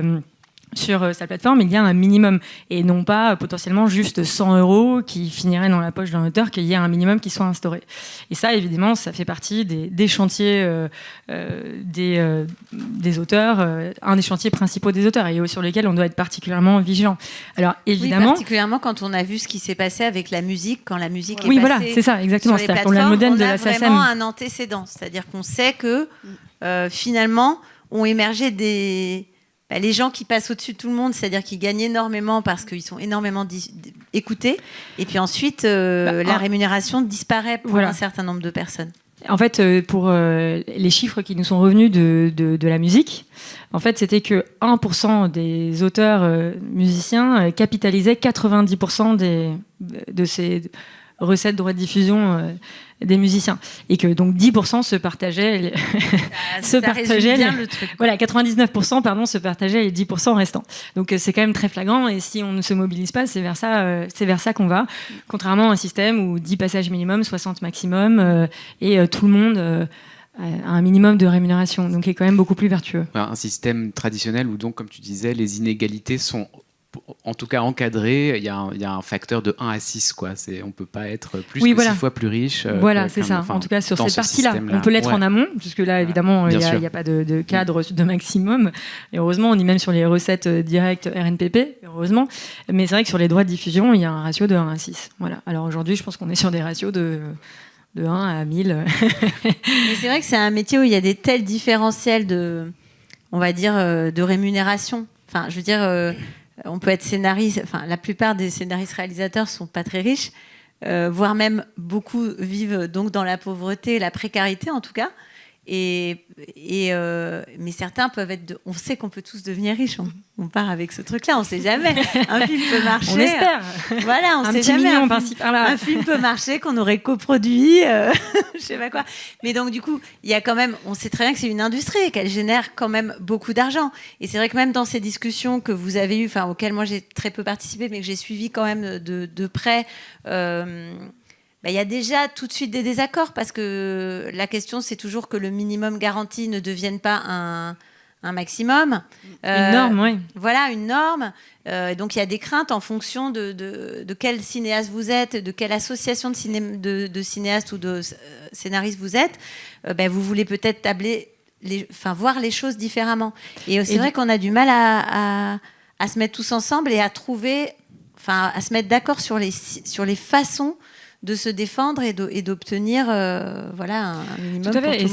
sa plateforme, il y a un minimum, et non pas potentiellement juste 100 € qui finiraient dans la poche d'un auteur, qu'il y ait un minimum qui soit instauré. Et ça, évidemment, ça fait partie des chantiers des auteurs, un des chantiers principaux des auteurs, et sur lesquels on doit être particulièrement vigilant. Alors, évidemment... Oui, particulièrement quand on a vu ce qui s'est passé avec la musique, quand la musique est passée voilà, c'est ça, exactement. sur les C'est-à-dire qu'on a le modèle de la SACEM. On a vraiment un antécédent, c'est-à-dire qu'on sait que finalement, ont émergé les gens qui passent au-dessus de tout le monde, c'est-à-dire qui gagnent énormément parce qu'ils sont énormément écoutés. Et puis ensuite, la rémunération disparaît pour un certain nombre de personnes. En fait, pour les chiffres qui nous sont revenus de la musique, en fait, c'était que 1% des auteurs musiciens capitalisaient 90% de ces recettes droits de diffusion des musiciens. Et que donc 10% se partageaient, bien le truc. Voilà, 99% se partageaient les 10% restants. Donc c'est quand même très flagrant, et si on ne se mobilise pas, c'est vers ça qu'on va. Contrairement à un système où 10 passages minimum, 60 maximum, et tout le monde a un minimum de rémunération, donc qui est quand même beaucoup plus vertueux. Un système traditionnel où donc, comme tu disais, les inégalités sont en tout cas encadré, il y a un facteur de 1 à 6, quoi. On ne peut pas être plus que 6 fois plus riche. Voilà, c'est ça. En tout cas, sur cette partie-là, on peut l'être en amont, puisque là, évidemment, il n'y a pas de cadre de maximum. Et heureusement, on est même sur les recettes directes RNPP, heureusement. Mais c'est vrai que sur les droits de diffusion, il y a un ratio de 1 à 6. Voilà. Alors aujourd'hui, je pense qu'on est sur des ratios de 1 à 1000. Mais c'est vrai que c'est un métier où il y a des tels différentiels on va dire, de rémunération. Enfin, je veux dire... on peut être scénariste, enfin la plupart des scénaristes-réalisateurs sont pas très riches, voire même beaucoup vivent donc dans la pauvreté, la précarité en tout cas. Mais certains peuvent être. On sait qu'on peut tous devenir riches. On part avec ce truc-là. On sait jamais. Un film peut marcher. On espère. Voilà, on un sait petit jamais. Million par-ci par-là. Un film peut marcher, qu'on aurait coproduit, je sais pas quoi. Mais donc du coup, il y a quand même. On sait très bien que c'est une industrie et qu'elle génère quand même beaucoup d'argent. Et c'est vrai que même dans ces discussions que vous avez eues, enfin auxquelles moi j'ai très peu participé, mais que j'ai suivi quand même de près. Il y a déjà tout de suite des désaccords parce que la question, c'est toujours que le minimum garanti ne devienne pas un maximum. Une norme, oui. Voilà, une norme. Donc, il y a des craintes en fonction de quel cinéaste vous êtes, de quelle association de cinéastes ou de scénaristes vous êtes. Vous voulez peut-être voir les choses différemment. Et c'est vrai qu'on a du mal à se mettre tous ensemble et à se mettre d'accord sur les façons de se défendre et d'obtenir un minimum. Tout à fait.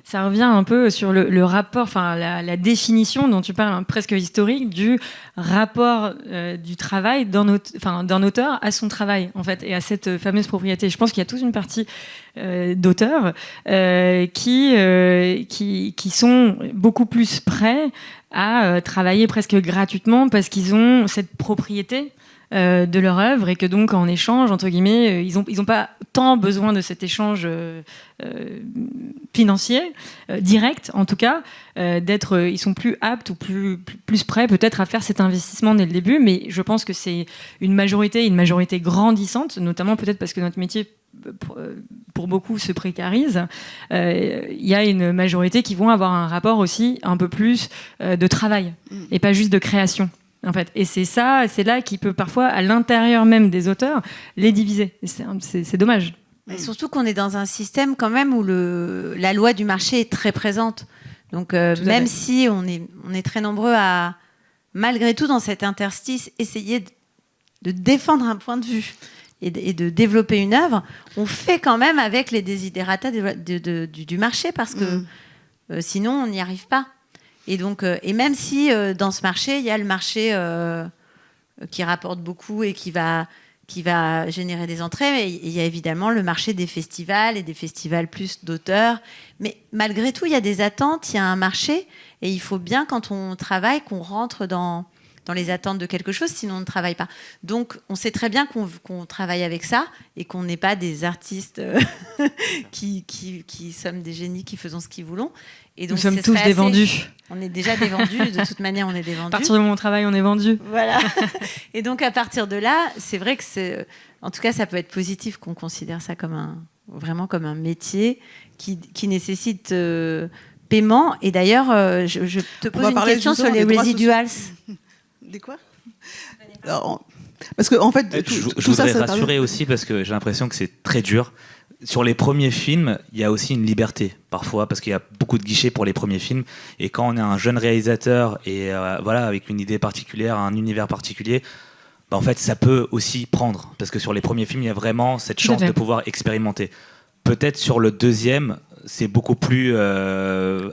Ça revient un peu sur le rapport, la définition dont tu parles, presque historique, du rapport du travail d'un auteur à son travail, en fait, et à cette fameuse propriété. Je pense qu'il y a toute une partie d'auteurs qui sont beaucoup plus prêts à travailler presque gratuitement parce qu'ils ont cette propriété de leur œuvre, et que donc en échange, entre guillemets, ils ont pas tant besoin de cet échange financier direct, en tout cas, ils sont plus aptes ou plus prêts peut-être à faire cet investissement dès le début. Mais je pense que c'est une majorité grandissante, notamment peut-être parce que notre métier pour beaucoup se précarise. Il y a une majorité qui vont avoir un rapport aussi un peu plus de travail et pas juste de création, en fait. Et c'est là qui peut parfois, à l'intérieur même des auteurs, les diviser. Et c'est dommage. Mais surtout qu'on est dans un système quand même où la loi du marché est très présente. Donc même si on est très nombreux à, malgré tout, dans cet interstice, essayer de défendre un point de vue et de développer une œuvre, on fait quand même avec les desiderata du marché, parce que sinon on n'y arrive pas. Et donc, et même si dans ce marché, il y a le marché qui rapporte beaucoup et qui va générer des entrées, mais il y a évidemment le marché des festivals et des festivals plus d'auteurs. Mais malgré tout, il y a des attentes, il y a un marché, et il faut bien, quand on travaille, qu'on rentre dans les attentes de quelque chose, sinon on ne travaille pas. Donc, on sait très bien qu'on travaille avec ça et qu'on n'est pas des artistes qui sommes des génies qui faisons ce qu'ils voulons. Et donc, nous sommes tous des vendus. On est déjà des vendus, de toute manière, on est des vendus. À partir de mon travail, on est vendus. Voilà. Et donc, à partir de là, c'est vrai que en tout cas, ça peut être positif qu'on considère ça vraiment comme un métier qui nécessite paiement. Et d'ailleurs, je te pose une question sur les residuals. Des quoi ? Alors, parce que en fait, je voudrais rassurer aussi, parce que j'ai l'impression que c'est très dur. Sur les premiers films, il y a aussi une liberté parfois, parce qu'il y a beaucoup de guichets pour les premiers films, et quand on est un jeune réalisateur et avec une idée particulière, un univers particulier, en fait ça peut aussi prendre, parce que sur les premiers films il y a vraiment cette chance de pouvoir expérimenter. Peut-être sur le deuxième c'est beaucoup plus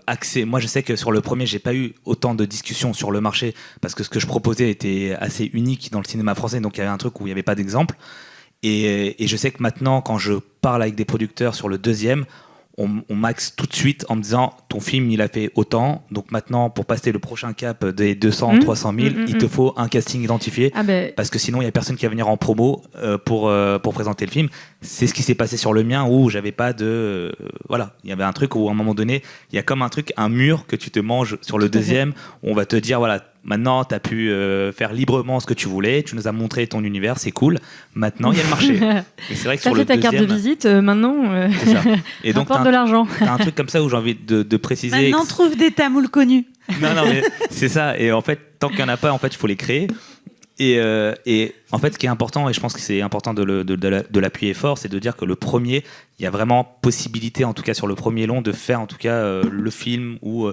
axé. Moi je sais que sur le premier j'ai pas eu autant de discussions sur le marché, parce que ce que je proposais était assez unique dans le cinéma français, donc il y avait un truc où il n'y avait pas d'exemple. Et je sais que maintenant, quand je parle avec des producteurs sur le deuxième, on maxe tout de suite en me disant ton film il a fait autant, donc maintenant pour passer le prochain cap des 200, 300 000, il te faut un casting identifié, parce que sinon il n'y a personne qui va venir en promo pour présenter le film. C'est ce qui s'est passé sur le mien où j'avais pas de... voilà, il y avait un truc où à un moment donné, il y a comme un mur que tu te manges sur le deuxième, où on va te dire voilà, maintenant tu as pu faire librement ce que tu voulais, tu nous as montré ton univers, c'est cool, maintenant il y a le marché. Et c'est vrai que ça sur fait le ta deuxième, carte de visite, maintenant, c'est ça. Et donc rapporte de l'argent. t'as un truc comme ça où j'ai envie de préciser. Maintenant, trouve des tamouls connus. Non, mais c'est ça. Et en fait, tant qu'il n'y en a pas, en fait, il faut les créer. Et en fait, ce qui est important, et je pense que c'est important de l'appuyer fort, c'est de dire que le premier, il y a vraiment possibilité, en tout cas sur le premier long, de faire en tout cas le film ou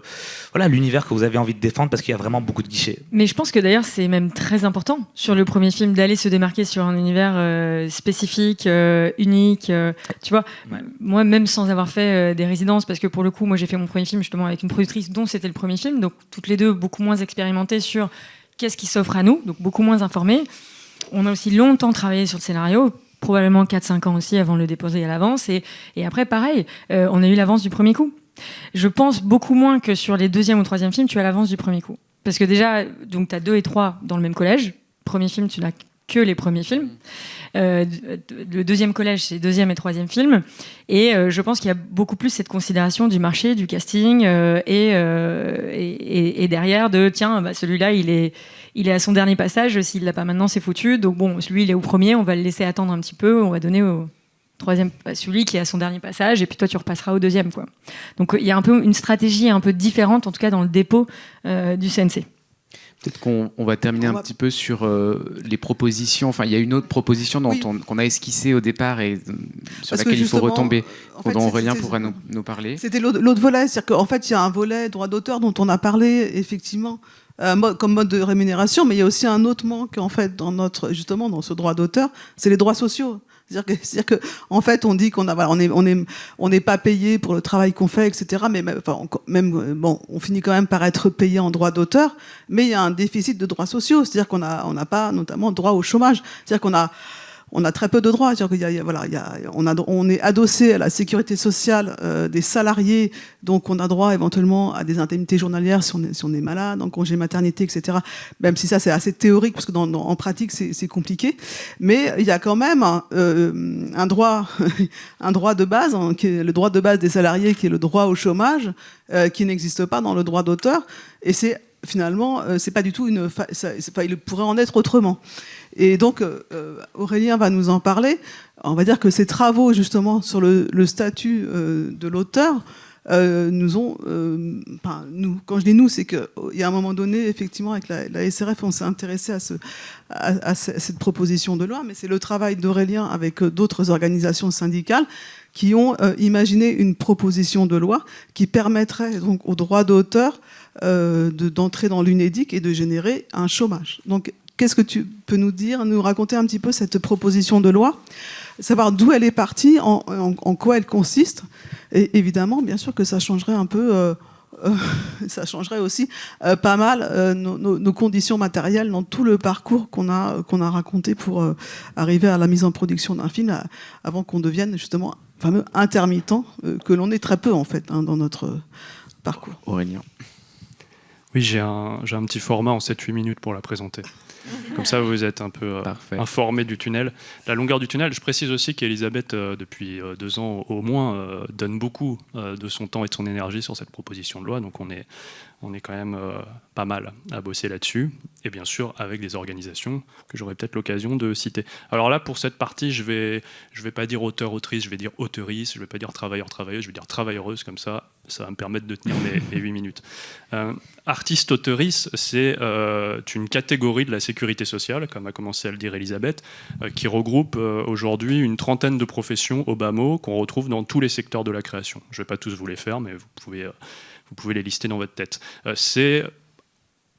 voilà, l'univers que vous avez envie de défendre, parce qu'il y a vraiment beaucoup de guichets. Mais je pense que d'ailleurs c'est même très important sur le premier film d'aller se démarquer sur un univers spécifique, unique. Tu vois, moi même sans avoir fait des résidences, parce que pour le coup, moi j'ai fait mon premier film justement avec une productrice dont c'était le premier film, donc toutes les deux beaucoup moins expérimentées sur qu'est-ce qui s'offre à nous, donc beaucoup moins informés. On a aussi longtemps travaillé sur le scénario, probablement 4-5 ans aussi avant de le déposer à l'avance. Et après, pareil, on a eu l'avance du premier coup. Je pense beaucoup moins que sur les deuxième ou troisième films, tu as l'avance du premier coup. Parce que déjà, tu as 2 et 3 dans le même collège. Premier film, tu n'as que les premiers films. Le deuxième collège, c'est deuxième et troisième film. Et je pense qu'il y a beaucoup plus cette considération du marché, du casting, et derrière de tiens, celui-là, il est à son dernier passage. S'il l'a pas maintenant, c'est foutu. Donc bon, lui, il est au premier. On va le laisser attendre un petit peu. On va donner au troisième, celui qui est à son dernier passage. Et puis toi, tu repasseras au deuxième, quoi. Donc il y a un peu une stratégie un peu différente, en tout cas dans le dépôt du CNC. Peut-être qu'on va terminer un petit peu sur les propositions. Enfin, il y a une autre proposition qu'on a esquissée au départ et sur laquelle il faut retomber, dont Aurélien pourra nous parler. C'était l'autre volet, c'est-à-dire qu'en fait, il y a un volet droit d'auteur dont on a parlé, effectivement, comme mode de rémunération, mais il y a aussi un autre manque, en fait, dans ce droit d'auteur, c'est les droits sociaux. C'est-à-dire que, en fait, on dit on n'est pas payé pour le travail qu'on fait, etc. Mais on finit quand même par être payé en droit d'auteur. Mais il y a un déficit de droits sociaux. C'est-à-dire qu'on n'a pas, notamment, droit au chômage. C'est-à-dire qu'on a très peu de droits. C'est-à-dire on est adossé à la sécurité sociale des salariés, donc on a droit éventuellement à des indemnités journalières si on est malade, en congé maternité, etc. Même si ça c'est assez théorique, parce que en pratique c'est compliqué. Mais il y a quand même un droit de base, qui est le droit de base des salariés, qui est le droit au chômage, qui n'existe pas dans le droit d'auteur. Et c'est finalement, c'est pas du tout il pourrait en être autrement. Et donc, Aurélien va nous en parler. On va dire que ces travaux, justement, sur le statut de l'auteur, nous ont... quand je dis nous, c'est qu'il y a un moment donné, effectivement, avec la SRF, on s'est intéressé à cette proposition de loi, mais c'est le travail d'Aurélien avec d'autres organisations syndicales qui ont imaginé une proposition de loi qui permettrait donc aux droits d'auteur d'entrer dans l'UNEDIC et de générer un chômage. Donc, qu'est-ce que tu peux nous raconter un petit peu cette proposition de loi, savoir d'où elle est partie, en quoi elle consiste, et évidemment, bien sûr que ça changerait un peu, ça changerait aussi pas mal nos conditions matérielles dans tout le parcours qu'on a raconté pour arriver à la mise en production d'un film, avant qu'on devienne justement fameux intermittent, que l'on est très peu en fait dans notre parcours. Aurélien. Oui, j'ai un petit format en 7-8 minutes pour la présenter. Comme ça, vous êtes un peu informé du tunnel. La longueur du tunnel, je précise aussi qu'Elisabeth, depuis 2 ans au moins, donne beaucoup de son temps et de son énergie sur cette proposition de loi. Donc on est quand même pas mal à bosser là-dessus. Et bien sûr, avec des organisations que j'aurai peut-être l'occasion de citer. Alors là, pour cette partie, je vais pas dire auteur-autrice, je vais dire auteurice, je vais pas dire travailleur-travailleuse, je vais dire travailleureuse, comme ça va me permettre de tenir mes 8 minutes. Artiste-auteurice, c'est une catégorie de la sécurité sociale, comme a commencé à le dire Elisabeth, qui regroupe aujourd'hui une trentaine de professions au bas mot qu'on retrouve dans tous les secteurs de la création. Je ne vais pas tous vous les faire, mais vous pouvez les lister dans votre tête. C'est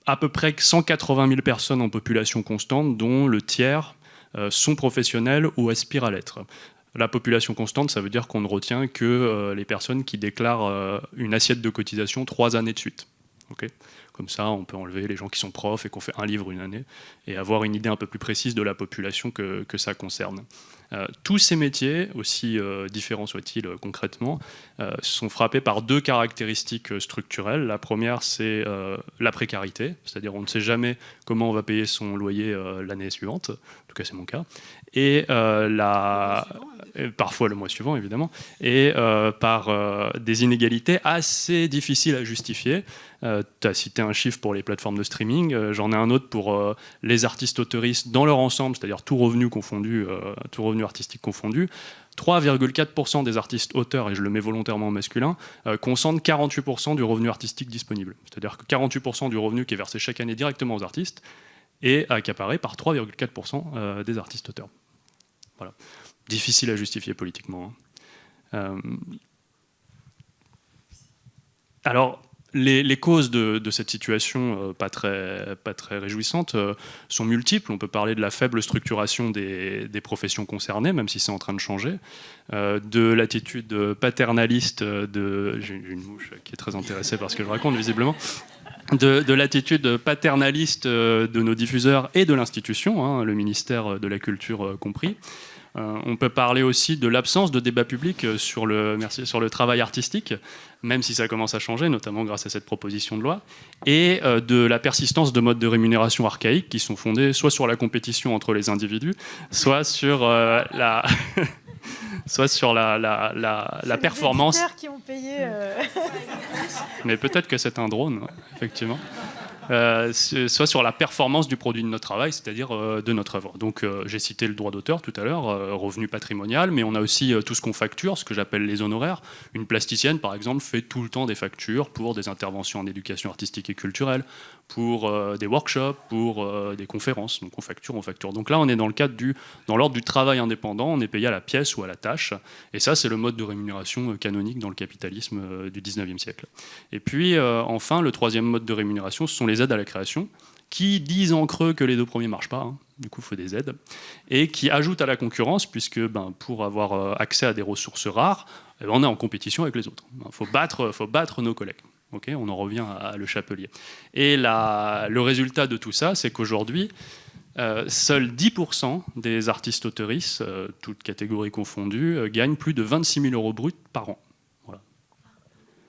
à peu près 180 000 personnes en population constante, dont le tiers sont professionnels ou aspirent à l'être. La population constante, ça veut dire qu'on ne retient que les personnes qui déclarent une assiette de cotisation 3 années de suite. Okay, comme ça, on peut enlever les gens qui sont profs et qu'on fait un livre une année et avoir une idée un peu plus précise de la population que ça concerne. Tous ces métiers, aussi différents soient-ils concrètement, sont frappés par deux caractéristiques structurelles. La première, c'est la précarité, c'est-à-dire on ne sait jamais comment on va payer son loyer l'année suivante, en tout cas c'est mon cas, et parfois le mois suivant évidemment, et par des inégalités assez difficiles à justifier. Tu as cité un chiffre pour les plateformes de streaming, j'en ai un autre pour les artistes-auteuristes dans leur ensemble, c'est-à-dire tout revenu confondu, tout revenu artistique confondu. 3,4% des artistes auteurs, et je le mets volontairement au masculin, concentrent 48% du revenu artistique disponible. C'est-à-dire que 48% du revenu qui est versé chaque année directement aux artistes est accaparé par 3,4% des artistes auteurs. Voilà. Difficile à justifier politiquement. Alors, les causes de cette situation pas très réjouissante sont multiples. On peut parler de la faible structuration des professions concernées, même si c'est en train de changer, de l'attitude paternaliste j'ai une mouche qui est très intéressée par ce que je raconte, visiblement, de l'attitude paternaliste de nos diffuseurs et de l'institution, le ministère de la Culture compris. On peut parler aussi de l'absence de débat public sur le travail artistique, même si ça commence à changer, notamment grâce à cette proposition de loi, et de la persistance de modes de rémunération archaïques qui sont fondés soit sur la compétition entre les individus, soit sur la performance. Les éditeurs qui ont payé. Mais peut-être que c'est un drone, effectivement. Soit sur la performance du produit de notre travail, c'est-à-dire de notre œuvre. Donc j'ai cité le droit d'auteur tout à l'heure, revenu patrimonial, mais on a aussi tout ce qu'on facture, ce que j'appelle les honoraires. Une plasticienne, par exemple, fait tout le temps des factures pour des interventions en éducation artistique et culturelle, pour des workshops, pour des conférences. Donc on facture. Donc là, on est dans l'ordre du travail indépendant, on est payé à la pièce ou à la tâche. Et ça, c'est le mode de rémunération canonique dans le capitalisme du 19e siècle. Et puis, enfin, le troisième mode de rémunération, ce sont les aides à la création, qui disent en creux que les deux premiers ne marchent pas, du coup il faut des aides, et qui ajoutent à la concurrence, puisque pour avoir accès à des ressources rares, on est en compétition avec les autres. Il faut battre nos collègues. Okay, on en revient à Le Chapelier. Et le résultat de tout ça, c'est qu'aujourd'hui, seuls 10% des artistes auteuristes, toutes catégories confondues, gagnent plus de 26 000 € bruts par an.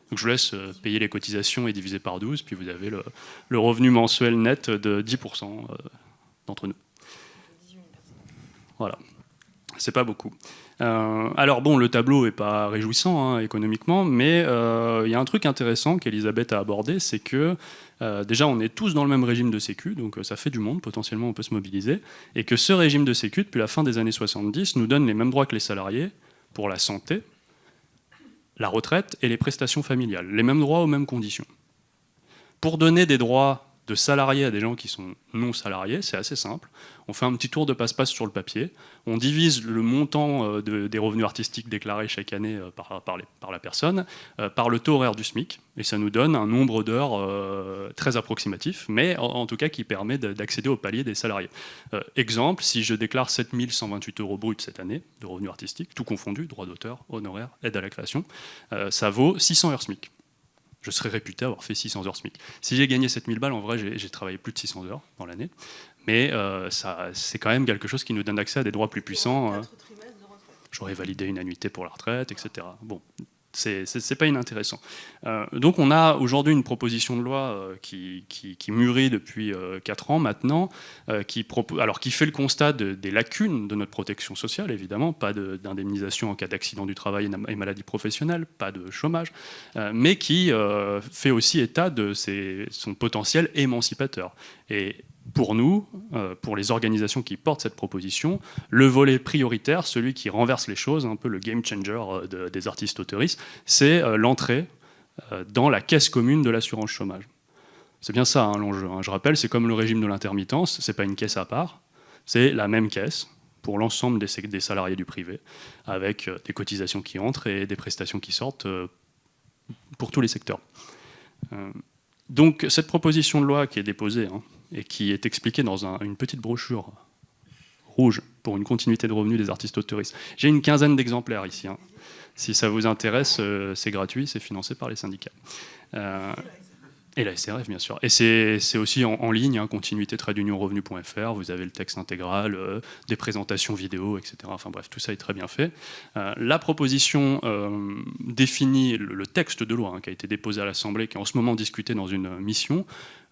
Donc je vous laisse payer les cotisations et diviser par 12, puis vous avez le revenu mensuel net de 10% d'entre nous. Voilà, c'est pas beaucoup. Alors bon, le tableau n'est pas réjouissant économiquement, mais il y a un truc intéressant qu'Elisabeth a abordé, c'est que déjà on est tous dans le même régime de sécu, donc ça fait du monde, potentiellement on peut se mobiliser, et que ce régime de sécu, depuis la fin des années 70, nous donne les mêmes droits que les salariés pour la santé, la retraite et les prestations familiales. Les mêmes droits aux mêmes conditions. Pour donner des droits de salariés à des gens qui sont non salariés, c'est assez simple. On fait un petit tour de passe-passe sur le papier. On divise le montant des revenus artistiques déclarés chaque année par la personne par le taux horaire du SMIC. Et ça nous donne un nombre d'heures très approximatif, mais en tout cas qui permet d'accéder au palier des salariés. Exemple, si je déclare 7 128 € bruts cette année de revenus artistiques, tout confondu, droit d'auteur, honoraires, aide à la création, ça vaut 600 heures SMIC. Je serais réputé avoir fait 600 heures SMIC. Si j'ai gagné 7000 balles, en vrai, j'ai travaillé plus de 600 heures dans l'année. Mais c'est quand même quelque chose qui nous donne accès à des droits plus puissants. J'aurais validé une annuité pour la retraite, etc. Bon, c'est pas inintéressant. Donc on a aujourd'hui une proposition de loi qui mûrit depuis 4 ans maintenant, qui fait le constat des lacunes de notre protection sociale, évidemment, pas d'indemnisation en cas d'accident du travail et maladie professionnelle, pas de chômage, mais qui fait aussi état de son potentiel émancipateur. Et pour nous, pour les organisations qui portent cette proposition, le volet prioritaire, celui qui renverse les choses, un peu le game changer des artistes auteuristes, c'est l'entrée dans la caisse commune de l'assurance chômage. C'est bien ça l'enjeu. Je rappelle, c'est comme le régime de l'intermittence, c'est pas une caisse à part, c'est la même caisse pour l'ensemble des salariés du privé, avec des cotisations qui entrent et des prestations qui sortent pour tous les secteurs. Donc cette proposition de loi qui est déposée, et qui est expliqué dans une petite brochure rouge pour une continuité de revenus des artistes auteuristes. J'ai une quinzaine d'exemplaires ici. Si ça vous intéresse, c'est gratuit, c'est financé par les syndicats. Et la SRF, bien sûr. Et c'est aussi en ligne, hein, continuité-revenu.fr, vous avez le texte intégral, des présentations vidéo, etc. Enfin bref, tout ça est très bien fait. La proposition définit le texte de loi, hein, qui a été déposé à l'Assemblée, qui est en ce moment discuté dans une mission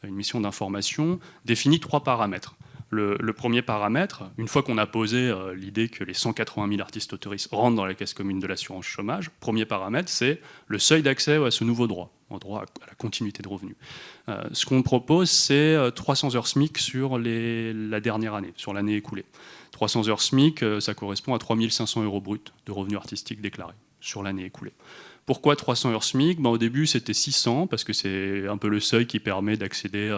d'information, définit 3 paramètres. Le premier paramètre, une fois qu'on a posé l'idée que les 180 000 artistes-auteuristes rentrent dans la caisse commune de l'assurance chômage, premier paramètre, c'est le seuil d'accès à ce nouveau droit, en droit à la continuité de revenus. Ce qu'on propose, c'est 300 heures SMIC sur la dernière année, sur l'année écoulée. 300 heures SMIC, ça correspond à 3 500 € bruts de revenus artistiques déclarés sur l'année écoulée. Pourquoi 300 heures SMIC ? Au début, c'était 600, parce que c'est un peu le seuil qui permet d'accéder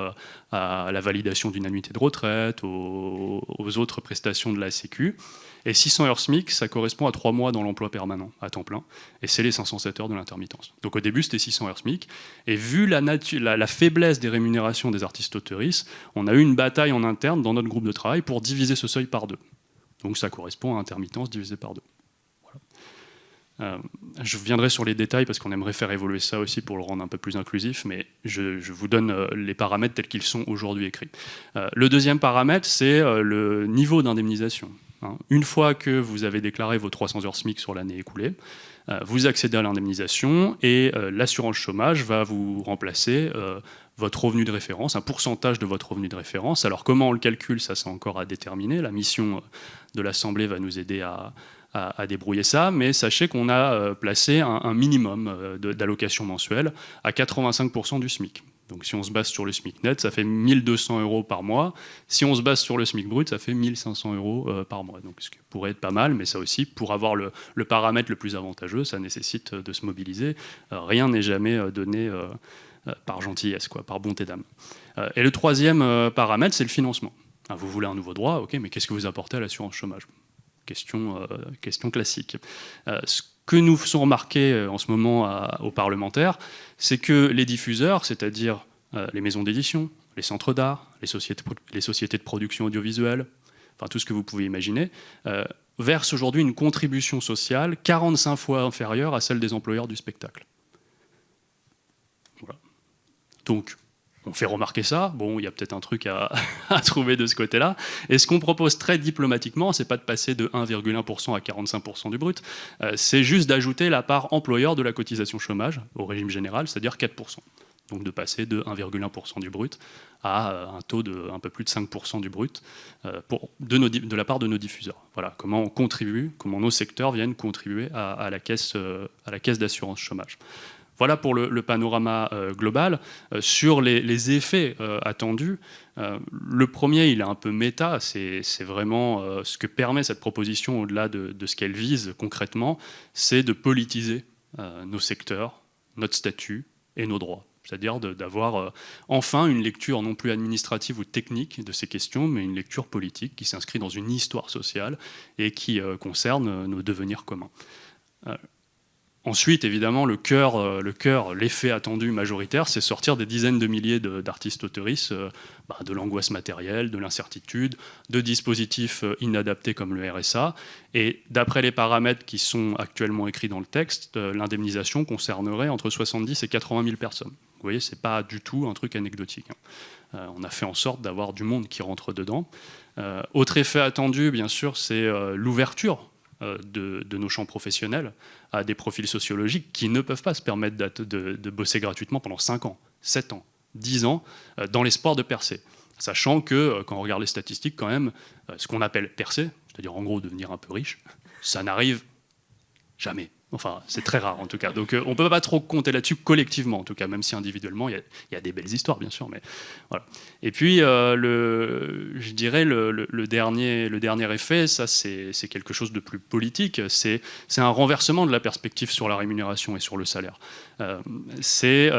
à la validation d'une annuité de retraite, aux autres prestations de la Sécu. Et 600 heures SMIC, ça correspond à 3 mois dans l'emploi permanent, à temps plein. Et c'est les 507 heures de l'intermittence. Donc au début, c'était 600 heures SMIC. Et vu la faiblesse des rémunérations des artistes-auteuristes, on a eu une bataille en interne dans notre groupe de travail pour diviser ce seuil par 2. Donc ça correspond à intermittence divisé par 2. Je viendrai sur les détails parce qu'on aimerait faire évoluer ça aussi pour le rendre un peu plus inclusif, mais je vous donne les paramètres tels qu'ils sont aujourd'hui écrits. Le deuxième paramètre, c'est le niveau d'indemnisation. Une fois que vous avez déclaré vos 300 heures SMIC sur l'année écoulée, vous accédez à l'indemnisation et l'assurance chômage va vous remplacer votre revenu de référence, un pourcentage de votre revenu de référence. Alors comment on le calcule, ça c'est encore à déterminer. La mission de l'Assemblée va nous aider à débrouiller ça, mais sachez qu'on a placé un minimum d'allocation mensuelle à 85% du SMIC. Donc si on se base sur le SMIC net, ça fait 1 200 € par mois. Si on se base sur le SMIC brut, ça fait 1 500 € par mois. Donc ce qui pourrait être pas mal, mais ça aussi, pour avoir le paramètre le plus avantageux, ça nécessite de se mobiliser. Rien n'est jamais donné par gentillesse, par bonté d'âme. Et le troisième paramètre, c'est le financement. Vous voulez un nouveau droit, ok, mais qu'est-ce que vous apportez à l'assurance chômage ? Question classique. Ce que nous faisons remarquer en ce moment aux parlementaires, c'est que les diffuseurs, c'est-à-dire les maisons d'édition, les centres d'art, les sociétés de production audiovisuelle, enfin tout ce que vous pouvez imaginer, versent aujourd'hui une contribution sociale 45 fois inférieure à celle des employeurs du spectacle. Voilà. Donc, on fait remarquer ça, bon, il y a peut-être un truc à trouver de ce côté-là. Et ce qu'on propose très diplomatiquement, c'est pas de passer de 1,1% à 45% du brut, c'est juste d'ajouter la part employeur de la cotisation chômage au régime général, c'est-à-dire 4%. Donc de passer de 1,1% du brut à un taux de un peu plus de 5% du brut de la part de nos diffuseurs. Voilà comment on contribue, comment nos secteurs viennent contribuer à la caisse d'assurance chômage. Voilà pour le panorama global. Sur les effets attendus, le premier, il est un peu méta, c'est vraiment ce que permet cette proposition au-delà de ce qu'elle vise concrètement, c'est de politiser nos secteurs, notre statut et nos droits. C'est-à-dire d'avoir enfin une lecture non plus administrative ou technique de ces questions, mais une lecture politique qui s'inscrit dans une histoire sociale et qui concerne nos devenirs communs. Ensuite, évidemment, l'effet attendu majoritaire, c'est sortir des dizaines de milliers d'artistes auteuristes de l'angoisse matérielle, de l'incertitude, de dispositifs inadaptés comme le RSA. Et d'après les paramètres qui sont actuellement écrits dans le texte, l'indemnisation concernerait entre 70 et 80 000 personnes. Vous voyez, ce n'est pas du tout un truc anecdotique. On a fait en sorte d'avoir du monde qui rentre dedans. Autre effet attendu, bien sûr, c'est l'ouverture de nos champs professionnels à des profils sociologiques qui ne peuvent pas se permettre de bosser gratuitement pendant 5 ans, 7 ans, 10 ans, dans l'espoir de percer. Sachant que, quand on regarde les statistiques, quand même, ce qu'on appelle percer, c'est-à-dire en gros devenir un peu riche, ça n'arrive jamais. Enfin, c'est très rare en tout cas. Donc on ne peut pas trop compter là-dessus collectivement, en tout cas, même si individuellement, il y a des belles histoires, bien sûr. Mais voilà. Et puis, je dirais, le dernier effet, ça c'est quelque chose de plus politique, c'est un renversement de la perspective sur la rémunération et sur le salaire. C'est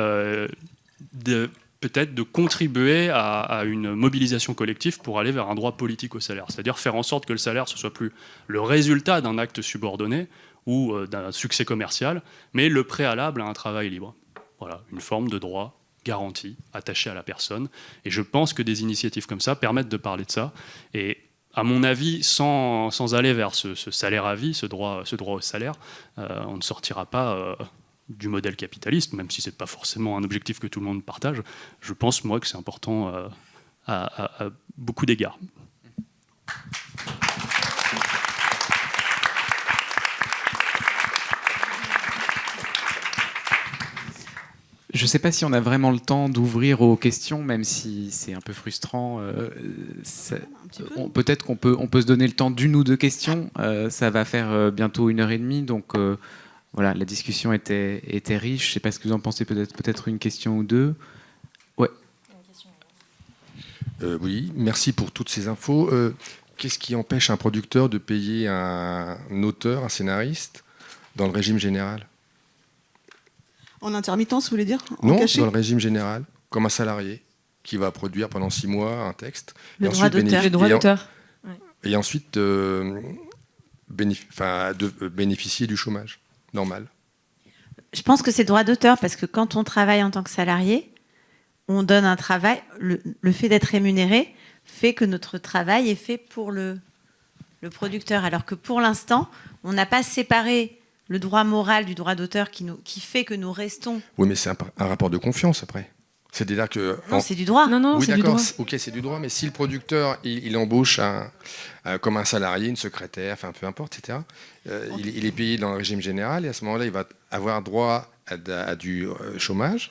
peut-être de contribuer à une mobilisation collective pour aller vers un droit politique au salaire. C'est-à-dire faire en sorte que le salaire ne soit plus le résultat d'un acte subordonné, ou d'un succès commercial, mais le préalable à un travail libre. Voilà, une forme de droit garanti, attaché à la personne. Et je pense que des initiatives comme ça permettent de parler de ça. Et à mon avis, sans aller vers ce salaire à vie, ce droit au salaire, on ne sortira pas du modèle capitaliste, même si ce n'est pas forcément un objectif que tout le monde partage, je pense, moi, que c'est important à beaucoup d'égards. Je ne sais pas si on a vraiment le temps d'ouvrir aux questions, même si c'est un peu frustrant. Peut-être qu'on peut se donner le temps d'une ou deux questions. Ça va faire bientôt 1h30, donc voilà, la discussion était riche. Je ne sais pas ce que vous en pensez, peut-être une question ou deux. Ouais. Oui, merci pour toutes ces infos. Qu'est-ce qui empêche un producteur de payer un auteur, un scénariste, dans le régime général ? En intermittence, vous voulez dire? Non, dans le régime général, comme un salarié qui va produire pendant 6 mois un texte. Le droit d'auteur. Et ensuite bénéficier du chômage normal. Je pense que c'est droit d'auteur parce que quand on travaille en tant que salarié, on donne un travail. Le fait d'être rémunéré fait que notre travail est fait pour le producteur. Alors que pour l'instant, on n'a pas séparé le droit moral du droit d'auteur qui fait que nous restons... Oui, mais c'est un rapport de confiance après. C'est-à-dire que... Non, c'est du droit. Non, oui, c'est du droit. Ok, c'est du droit, mais si le producteur, il embauche comme un salarié, une secrétaire, enfin peu importe, etc., il est payé dans le régime général, et à ce moment-là, il va avoir droit à du chômage.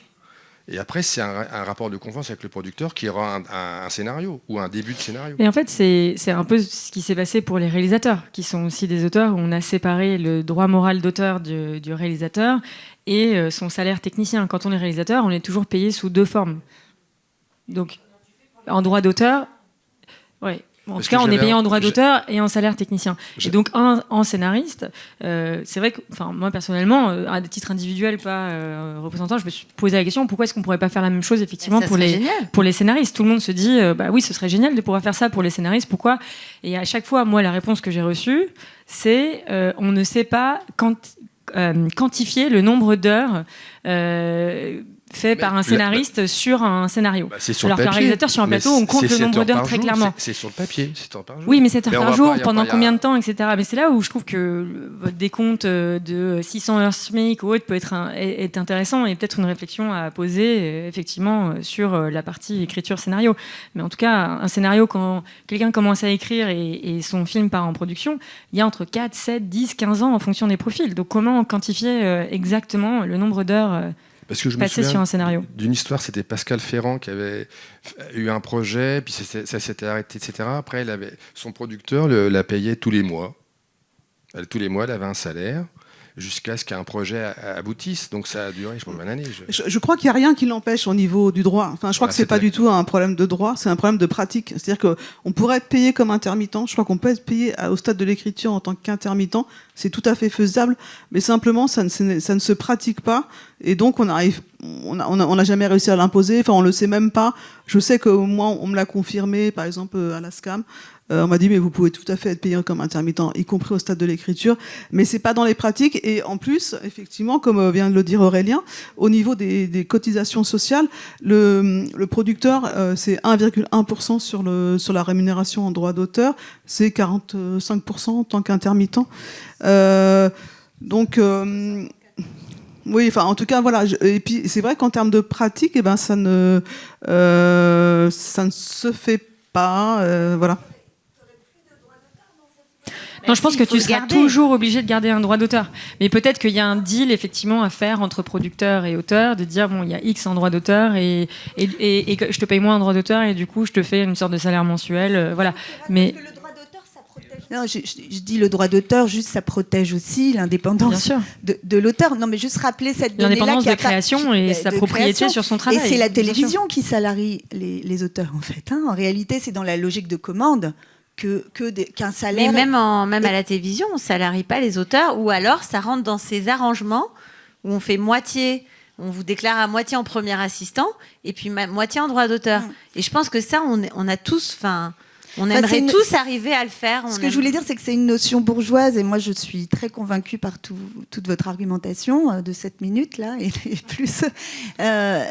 Et après, c'est un rapport de confiance avec le producteur qui aura un scénario ou un début de scénario. Et en fait, c'est un peu ce qui s'est passé pour les réalisateurs, qui sont aussi des auteurs, où on a séparé le droit moral d'auteur du réalisateur et son salaire technicien. Quand on est réalisateur, on est toujours payé sous 2 formes. Donc, en droit d'auteur, ouais. En tout cas, on est payé en droit d'auteur et en salaire technicien. Et donc, en scénariste, c'est vrai que, moi, personnellement, à titre individuel, pas représentant, je me suis posé la question, pourquoi est-ce qu'on ne pourrait pas faire la même chose, effectivement, pour les scénaristes? Tout le monde se dit, oui, ce serait génial de pouvoir faire ça pour les scénaristes, pourquoi? Et à chaque fois, moi, la réponse que j'ai reçue, c'est, on ne sait pas quantifier le nombre d'heures fait par un scénariste sur un scénario. Alors qu'un réalisateur sur un plateau, on compte le nombre d'heures très clairement. C'est sur le papier, 7 heures par jour. Oui, mais 7 heures par jour, pendant combien de temps, etc. Mais c'est là où je trouve que votre décompte de 600 heures SMIC ou autre peut est intéressant et peut-être une réflexion à poser effectivement sur la partie écriture-scénario. Mais en tout cas, un scénario, quand quelqu'un commence à écrire et son film part en production, il y a entre 4, 7, 10, 15 ans en fonction des profils. Donc comment quantifier exactement le nombre d'heures Parce que je me passer sur un scénario. D'une histoire, c'était Pascal Ferrand qui avait eu un projet, puis ça s'était arrêté, etc. Après, son producteur la payait tous les mois. Tous les mois, elle avait un salaire, jusqu'à ce qu'un projet aboutisse. Donc ça a duré, je pense, une année. Je crois qu'il n'y a rien qui l'empêche au niveau du droit. Enfin, je crois que c'est pas du tout un problème de droit, c'est un problème de pratique. C'est-à-dire qu'on pourrait être payé comme intermittent. Je crois qu'on peut être payé au stade de l'écriture en tant qu'intermittent. C'est tout à fait faisable, mais simplement, ça ne se pratique pas. Et donc, on n'a jamais réussi à l'imposer. Enfin, on le sait même pas. Je sais que moi, on me l'a confirmé, par exemple, à la SCAM. On m'a dit, mais vous pouvez tout à fait être payé comme intermittent, y compris au stade de l'écriture. Mais c'est pas dans les pratiques. Et en plus, effectivement, comme vient de le dire Aurélien, au niveau des cotisations sociales, le producteur, c'est 1,1% sur la rémunération en droit d'auteur. C'est 45% en tant qu'intermittent. Oui, enfin, en tout cas, voilà. Et puis, c'est vrai qu'en termes de pratique, ça ne se fait pas. Voilà. Non, je pense que tu seras toujours obligé de garder un droit d'auteur. Mais peut-être qu'il y a un deal effectivement à faire entre producteur et auteur, de dire bon, il y a X en droit d'auteur et que je te paye moins en droit d'auteur et du coup je te fais une sorte de salaire mensuel, voilà. Mais parce que le droit d'auteur, ça protège. Non, je dis le droit d'auteur, juste ça protège aussi l'indépendance de l'auteur. Non, mais juste rappeler cette donnée-là, l'indépendance de création et sa propriété sur son travail. Et c'est la télévision qui salarie les auteurs en fait. En réalité, c'est dans la logique de commande. Qu'un salaire. Mais même à la télévision, on ne salarie pas les auteurs, ou alors ça rentre dans ces arrangements où on fait moitié, on vous déclare à moitié en premier assistant, et puis moitié en droit d'auteur. Et je pense que ça, on a tous, on aimerait tous arriver à le faire. Ce que je voulais dire, c'est que c'est une notion bourgeoise, et moi je suis très convaincue par toute votre argumentation de cette minute-là, et plus.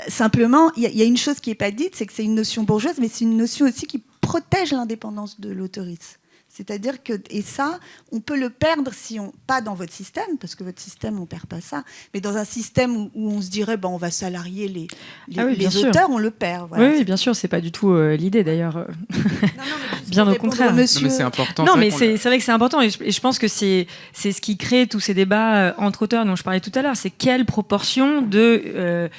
Simplement, il y a une chose qui n'est pas dite, c'est que c'est une notion bourgeoise, mais c'est une notion aussi qui protège l'indépendance de l'autoriste. C'est-à-dire que, et ça, on peut le perdre pas dans votre système, parce que votre système, on perd pas ça, mais dans un système où on se dirait, on va salarier les auteurs, on le perd. Voilà. Oui, bien sûr, c'est pas du tout l'idée d'ailleurs. Bien au contraire. Monsieur... Non, mais c'est important. Non, mais c'est vrai que c'est important, et je pense que c'est ce qui crée tous ces débats entre auteurs dont je parlais tout à l'heure. C'est quelle proportion de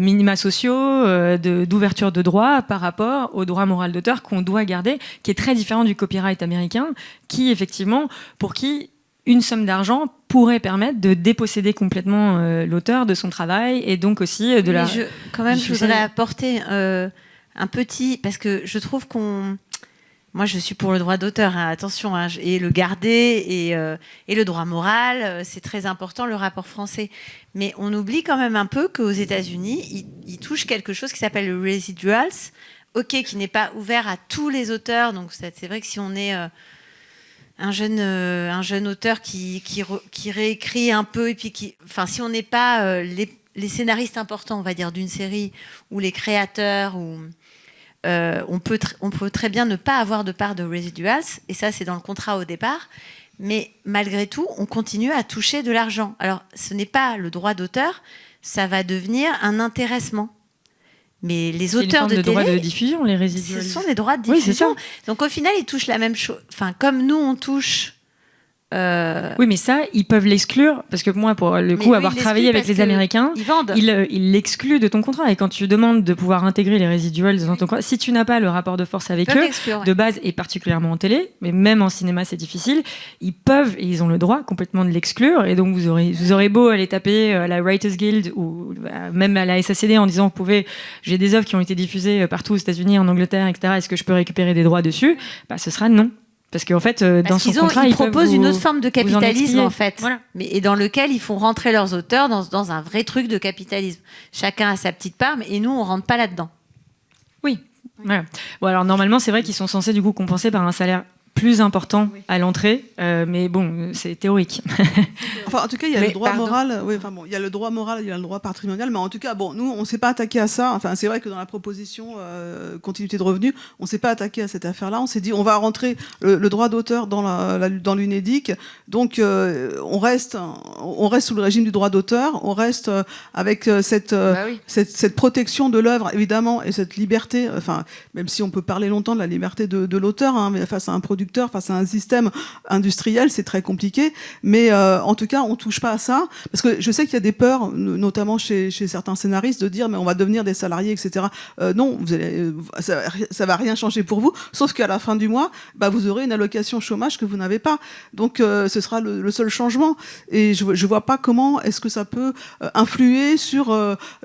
minima sociaux, d'ouverture de droits par rapport au droit moral d'auteur qu'on doit garder, qui est très différent du copyright américain, qui effectivement, pour qui une somme d'argent pourrait permettre de déposséder complètement l'auteur de son travail et donc aussi de la... Je voudrais apporter un petit... Parce que je trouve qu'on... Moi, je suis pour le droit d'auteur, hein, attention, hein, et le garder, et le droit moral, c'est très important, le rapport français. Mais on oublie quand même un peu qu'aux États-Unis, ils touchent quelque chose qui s'appelle le residuals, qui n'est pas ouvert à tous les auteurs. Donc c'est vrai que si on est un jeune auteur qui réécrit un peu, et puis si on n'est pas les scénaristes importants, on va dire, d'une série, ou les créateurs, on peut très bien ne pas avoir de part de residuals, et ça c'est dans le contrat au départ, mais malgré tout on continue à toucher de l'argent. Alors ce n'est pas le droit d'auteur, ça va devenir un intéressement. Mais les auteurs de télé, droits de diffusion, les résiduals, ce sont des droits de diffusion. Oui, donc au final ils touchent la même chose, comme nous on touche. Oui, mais ça, ils peuvent l'exclure, parce que moi, pour le coup, avoir travaillé avec les Américains, ils l'excluent de ton contrat. Et quand tu demandes de pouvoir intégrer les residuals dans ton contrat, si tu n'as pas le rapport de force avec eux, de base, et particulièrement en télé, mais même en cinéma, c'est difficile, ils peuvent, et ils ont le droit complètement de l'exclure. Et donc, vous aurez beau aller taper à la Writers Guild ou même à la SACD en disant, j'ai des œuvres qui ont été diffusées partout aux États-Unis, en Angleterre, etc. Est-ce que je peux récupérer des droits dessus ? Ce sera non. Parce qu'en fait, dans son contrat, ils proposent une autre forme de capitalisme, en fait. Voilà. Et dans lequel ils font rentrer leurs auteurs dans un vrai truc de capitalisme. Chacun a sa petite part, et nous, on ne rentre pas là-dedans. Oui. Voilà. Bon, alors, normalement, c'est vrai qu'ils sont censés, du coup, compenser par un salaire plus important à l'entrée, mais bon, c'est théorique. En tout cas, il y a le droit moral. Oui, il y a le droit moral, il y a le droit patrimonial, mais en tout cas, nous, on ne s'est pas attaqué à ça. Enfin, c'est vrai que dans la proposition continuité de revenus, on ne s'est pas attaqué à cette affaire-là. On s'est dit, on va rentrer le droit d'auteur dans l'UNEDIC. Donc, on reste sous le régime du droit d'auteur. On reste avec cette protection de l'œuvre, évidemment, et cette liberté. Même si on peut parler longtemps de la liberté de l'auteur, hein, mais face à un producteur, face à un système industriel, c'est très compliqué. Mais en tout cas, on ne touche pas à ça. Parce que je sais qu'il y a des peurs, notamment chez certains scénaristes, de dire mais on va devenir des salariés, etc. Non, ça ne va rien changer pour vous, sauf qu'à la fin du mois, vous aurez une allocation chômage que vous n'avez pas. Donc ce sera le seul changement. Et je ne vois pas comment est-ce que ça peut influer sur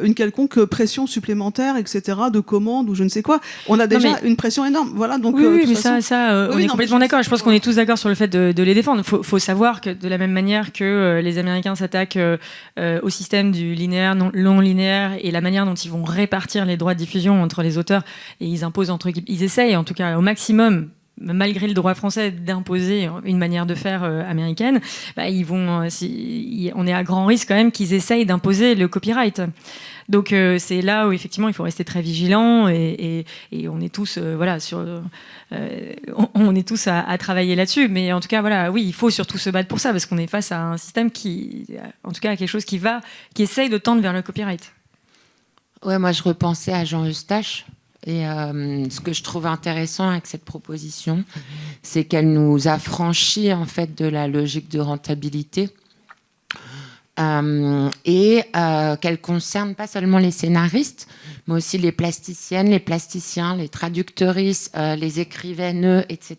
une quelconque pression supplémentaire, etc., de commandes ou je ne sais quoi. On a déjà une pression énorme. Voilà, donc, oui, mais ça on est complètement d'accord. Je pense qu'on est tous d'accord sur le fait de les défendre. Il faut savoir que de la même manière que les Américains s'attaquent au système du linéaire, non linéaire, et la manière dont ils vont répartir les droits de diffusion entre les auteurs, et ils imposent ils essayent en tout cas au maximum, malgré le droit français, d'imposer une manière de faire américaine, on est à grand risque quand même qu'ils essayent d'imposer le copyright. Donc c'est là où effectivement il faut rester très vigilant, et on est tous on est tous à travailler là-dessus. Mais en tout cas oui, il faut surtout se battre pour ça, parce qu'on est face à un système en tout cas à quelque chose qui essaye de tendre vers le copyright. Ouais, moi je repensais à Jean Eustache. Et ce que je trouve intéressant avec cette proposition, c'est qu'elle nous affranchit en fait de la logique de rentabilité, et qu'elle concerne pas seulement les scénaristes, mais aussi les plasticiennes, les plasticiens, les traductrices, les écrivaines, etc.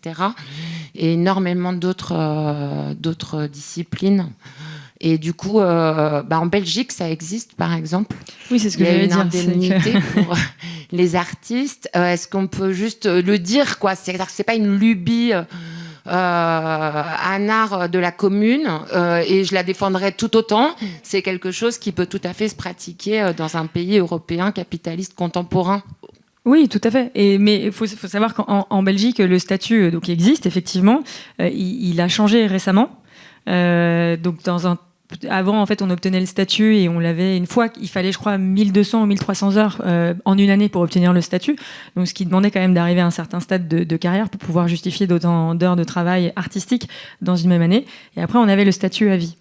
Et énormément d'autres disciplines. Et du coup, en Belgique, ça existe, par exemple. Oui, c'est ce que j'allais dire. Il y a une indemnité pour les artistes. Est-ce qu'on peut juste le dire, quoi ? C'est-à-dire que c'est pas une lubie, un art de la commune, et je la défendrai tout autant. C'est quelque chose qui peut tout à fait se pratiquer dans un pays européen capitaliste contemporain. Oui, tout à fait. Mais il faut savoir qu'en Belgique, le statut existe, effectivement. Il a changé récemment. Donc, dans un avant, en fait, on obtenait le statut et on l'avait une fois. Il fallait, je crois, 1200 ou 1300 heures en une année pour obtenir le statut. Donc, ce qui demandait quand même d'arriver à un certain stade de carrière pour pouvoir justifier d'autant d'heures de travail artistique dans une même année. Et après, on avait le statut à vie.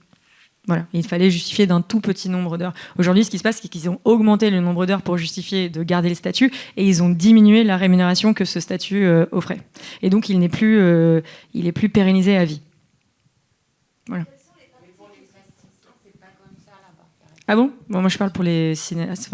Voilà. Il fallait justifier d'un tout petit nombre d'heures. Aujourd'hui, ce qui se passe, c'est qu'ils ont augmenté le nombre d'heures pour justifier de garder le statut et ils ont diminué la rémunération que ce statut offrait. Et donc, il est plus pérennisé à vie. Voilà. Ah bon? Bon, moi, je parle pour les cinéastes.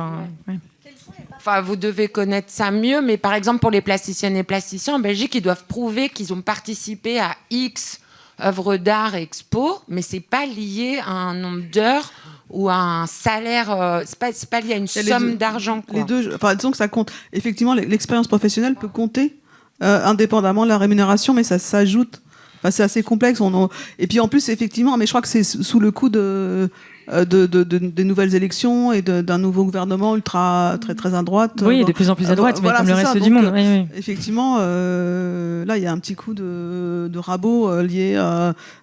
Enfin, vous devez connaître ça mieux, mais par exemple, pour les plasticiennes et plasticiens, en Belgique, ils doivent prouver qu'ils ont participé à X œuvres d'art et expo, mais c'est pas lié à un nombre d'heures ou à un salaire, c'est pas lié à une somme d'argent, quoi. Les deux, enfin, disons que ça compte. Effectivement, l'expérience professionnelle peut compter indépendamment de la rémunération, mais ça s'ajoute. Enfin, c'est assez complexe. Et puis en plus, effectivement, mais je crois que c'est sous le coup de nouvelles élections et d'un nouveau gouvernement très à droite. Oui, de plus en plus à droite, mais comme le reste du monde. Oui. Effectivement, là, il y a un petit coup de rabot lié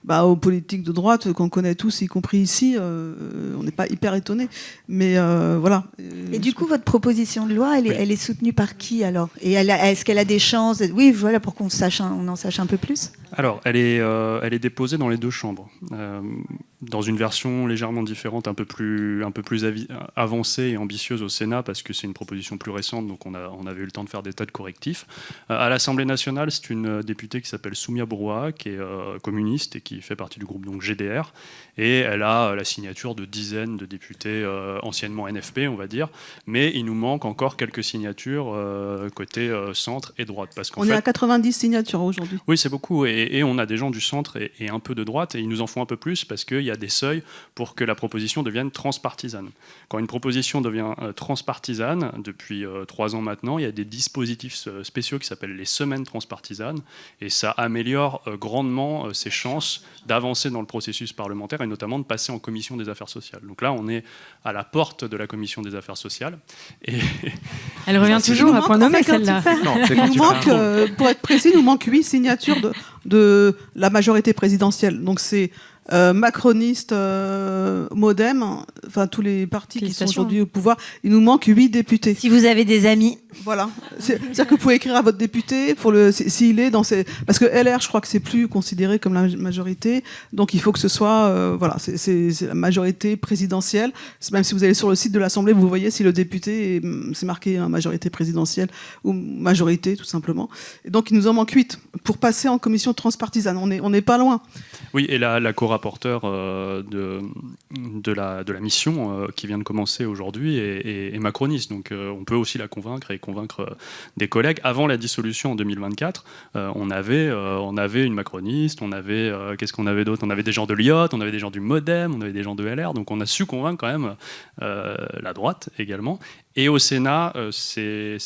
aux politiques de droite qu'on connaît tous, y compris ici. On n'est pas hyper étonnés. Mais voilà. Et du coup, votre proposition de loi, elle est soutenue par qui alors? Et est-ce qu'elle a des chances? Oui, voilà, pour qu'on en sache un peu plus. Alors, elle est déposée dans les deux chambres. Dans une version légèrement différente, un peu plus avancée et ambitieuse au Sénat, parce que c'est une proposition plus récente, donc on avait eu le temps de faire des tas de correctifs. À l'Assemblée nationale, c'est une députée qui s'appelle Soumia Bouroua, qui est communiste et qui fait partie du groupe donc GDR, et elle a la signature de dizaines de députés anciennement NFP, on va dire, mais il nous manque encore quelques signatures côté centre et droite. Parce qu'en est à 90 signatures aujourd'hui. Oui, c'est beaucoup, et on a des gens du centre et un peu de droite, et il nous en faut un peu plus, parce qu'il y a des seuils pour que la proposition devienne transpartisane. Quand une proposition devient transpartisane, depuis 3 ans maintenant, il y a des dispositifs spéciaux qui s'appellent les semaines transpartisanes, et ça améliore grandement ses chances d'avancer dans le processus parlementaire, et notamment de passer en commission des affaires sociales. Donc là, on est à la porte de la commission des affaires sociales. Et elle revient toujours à point nommé, celle-là. Pour être précis, il nous manque 8 signatures de la majorité présidentielle. Donc c'est macroniste, Modem, enfin tous les partis qui sont aujourd'hui au pouvoir. Il nous manque 8 députés. Si vous avez des amis. Voilà. C'est-à-dire que vous pouvez écrire à votre député s'il est dans ces... Parce que LR, je crois que c'est plus considéré comme la majorité. Donc il faut que ce soit... voilà, c'est la majorité présidentielle. Même si vous allez sur le site de l'Assemblée, vous voyez si le député c'est marqué majorité présidentielle ou majorité, tout simplement. Et donc il nous en manque 8 pour passer en commission transpartisane. On n'est pas loin. Oui, et la co-rapporteur de la mission qui vient de commencer aujourd'hui est macroniste. Donc on peut aussi la convaincre et convaincre des collègues. Avant la dissolution en 2024, on avait une macroniste, qu'est-ce qu'on avait d'autre? On avait des gens de l'IOT, on avait des gens du Modem, on avait des gens de LR. Donc on a su convaincre quand même la droite également. Et au Sénat, c'est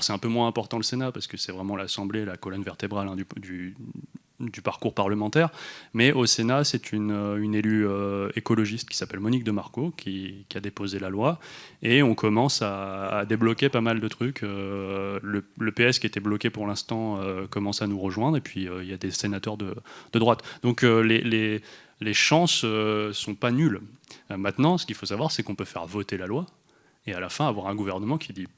un peu moins important le Sénat parce que c'est vraiment l'Assemblée, la colonne vertébrale du parcours parlementaire, mais au Sénat, c'est une élue écologiste qui s'appelle Monique de Marco qui a déposé la loi, et on commence à débloquer pas mal de trucs. Le PS qui était bloqué pour l'instant commence à nous rejoindre, et puis il y a des sénateurs de droite. Donc les chances sont pas nulles. Maintenant, ce qu'il faut savoir, c'est qu'on peut faire voter la loi, et à la fin avoir un gouvernement qui dit...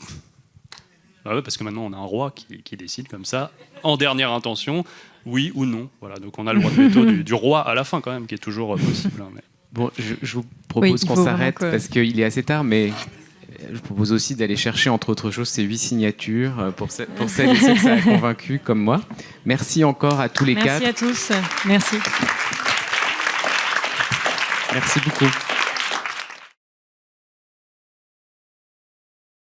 Ah ouais, parce que maintenant on a un roi qui décide comme ça, en dernière intention, oui ou non. Voilà, donc on a le droit de veto du roi à la fin quand même, qui est toujours possible. Hein, mais... Bon, je vous propose qu'on s'arrête parce qu'il est assez tard, mais je propose aussi d'aller chercher, entre autres choses, ces 8 signatures pour celles et ceux que ça a convaincu, comme moi. Merci encore à tous les 4. Merci à tous. Merci. Merci beaucoup.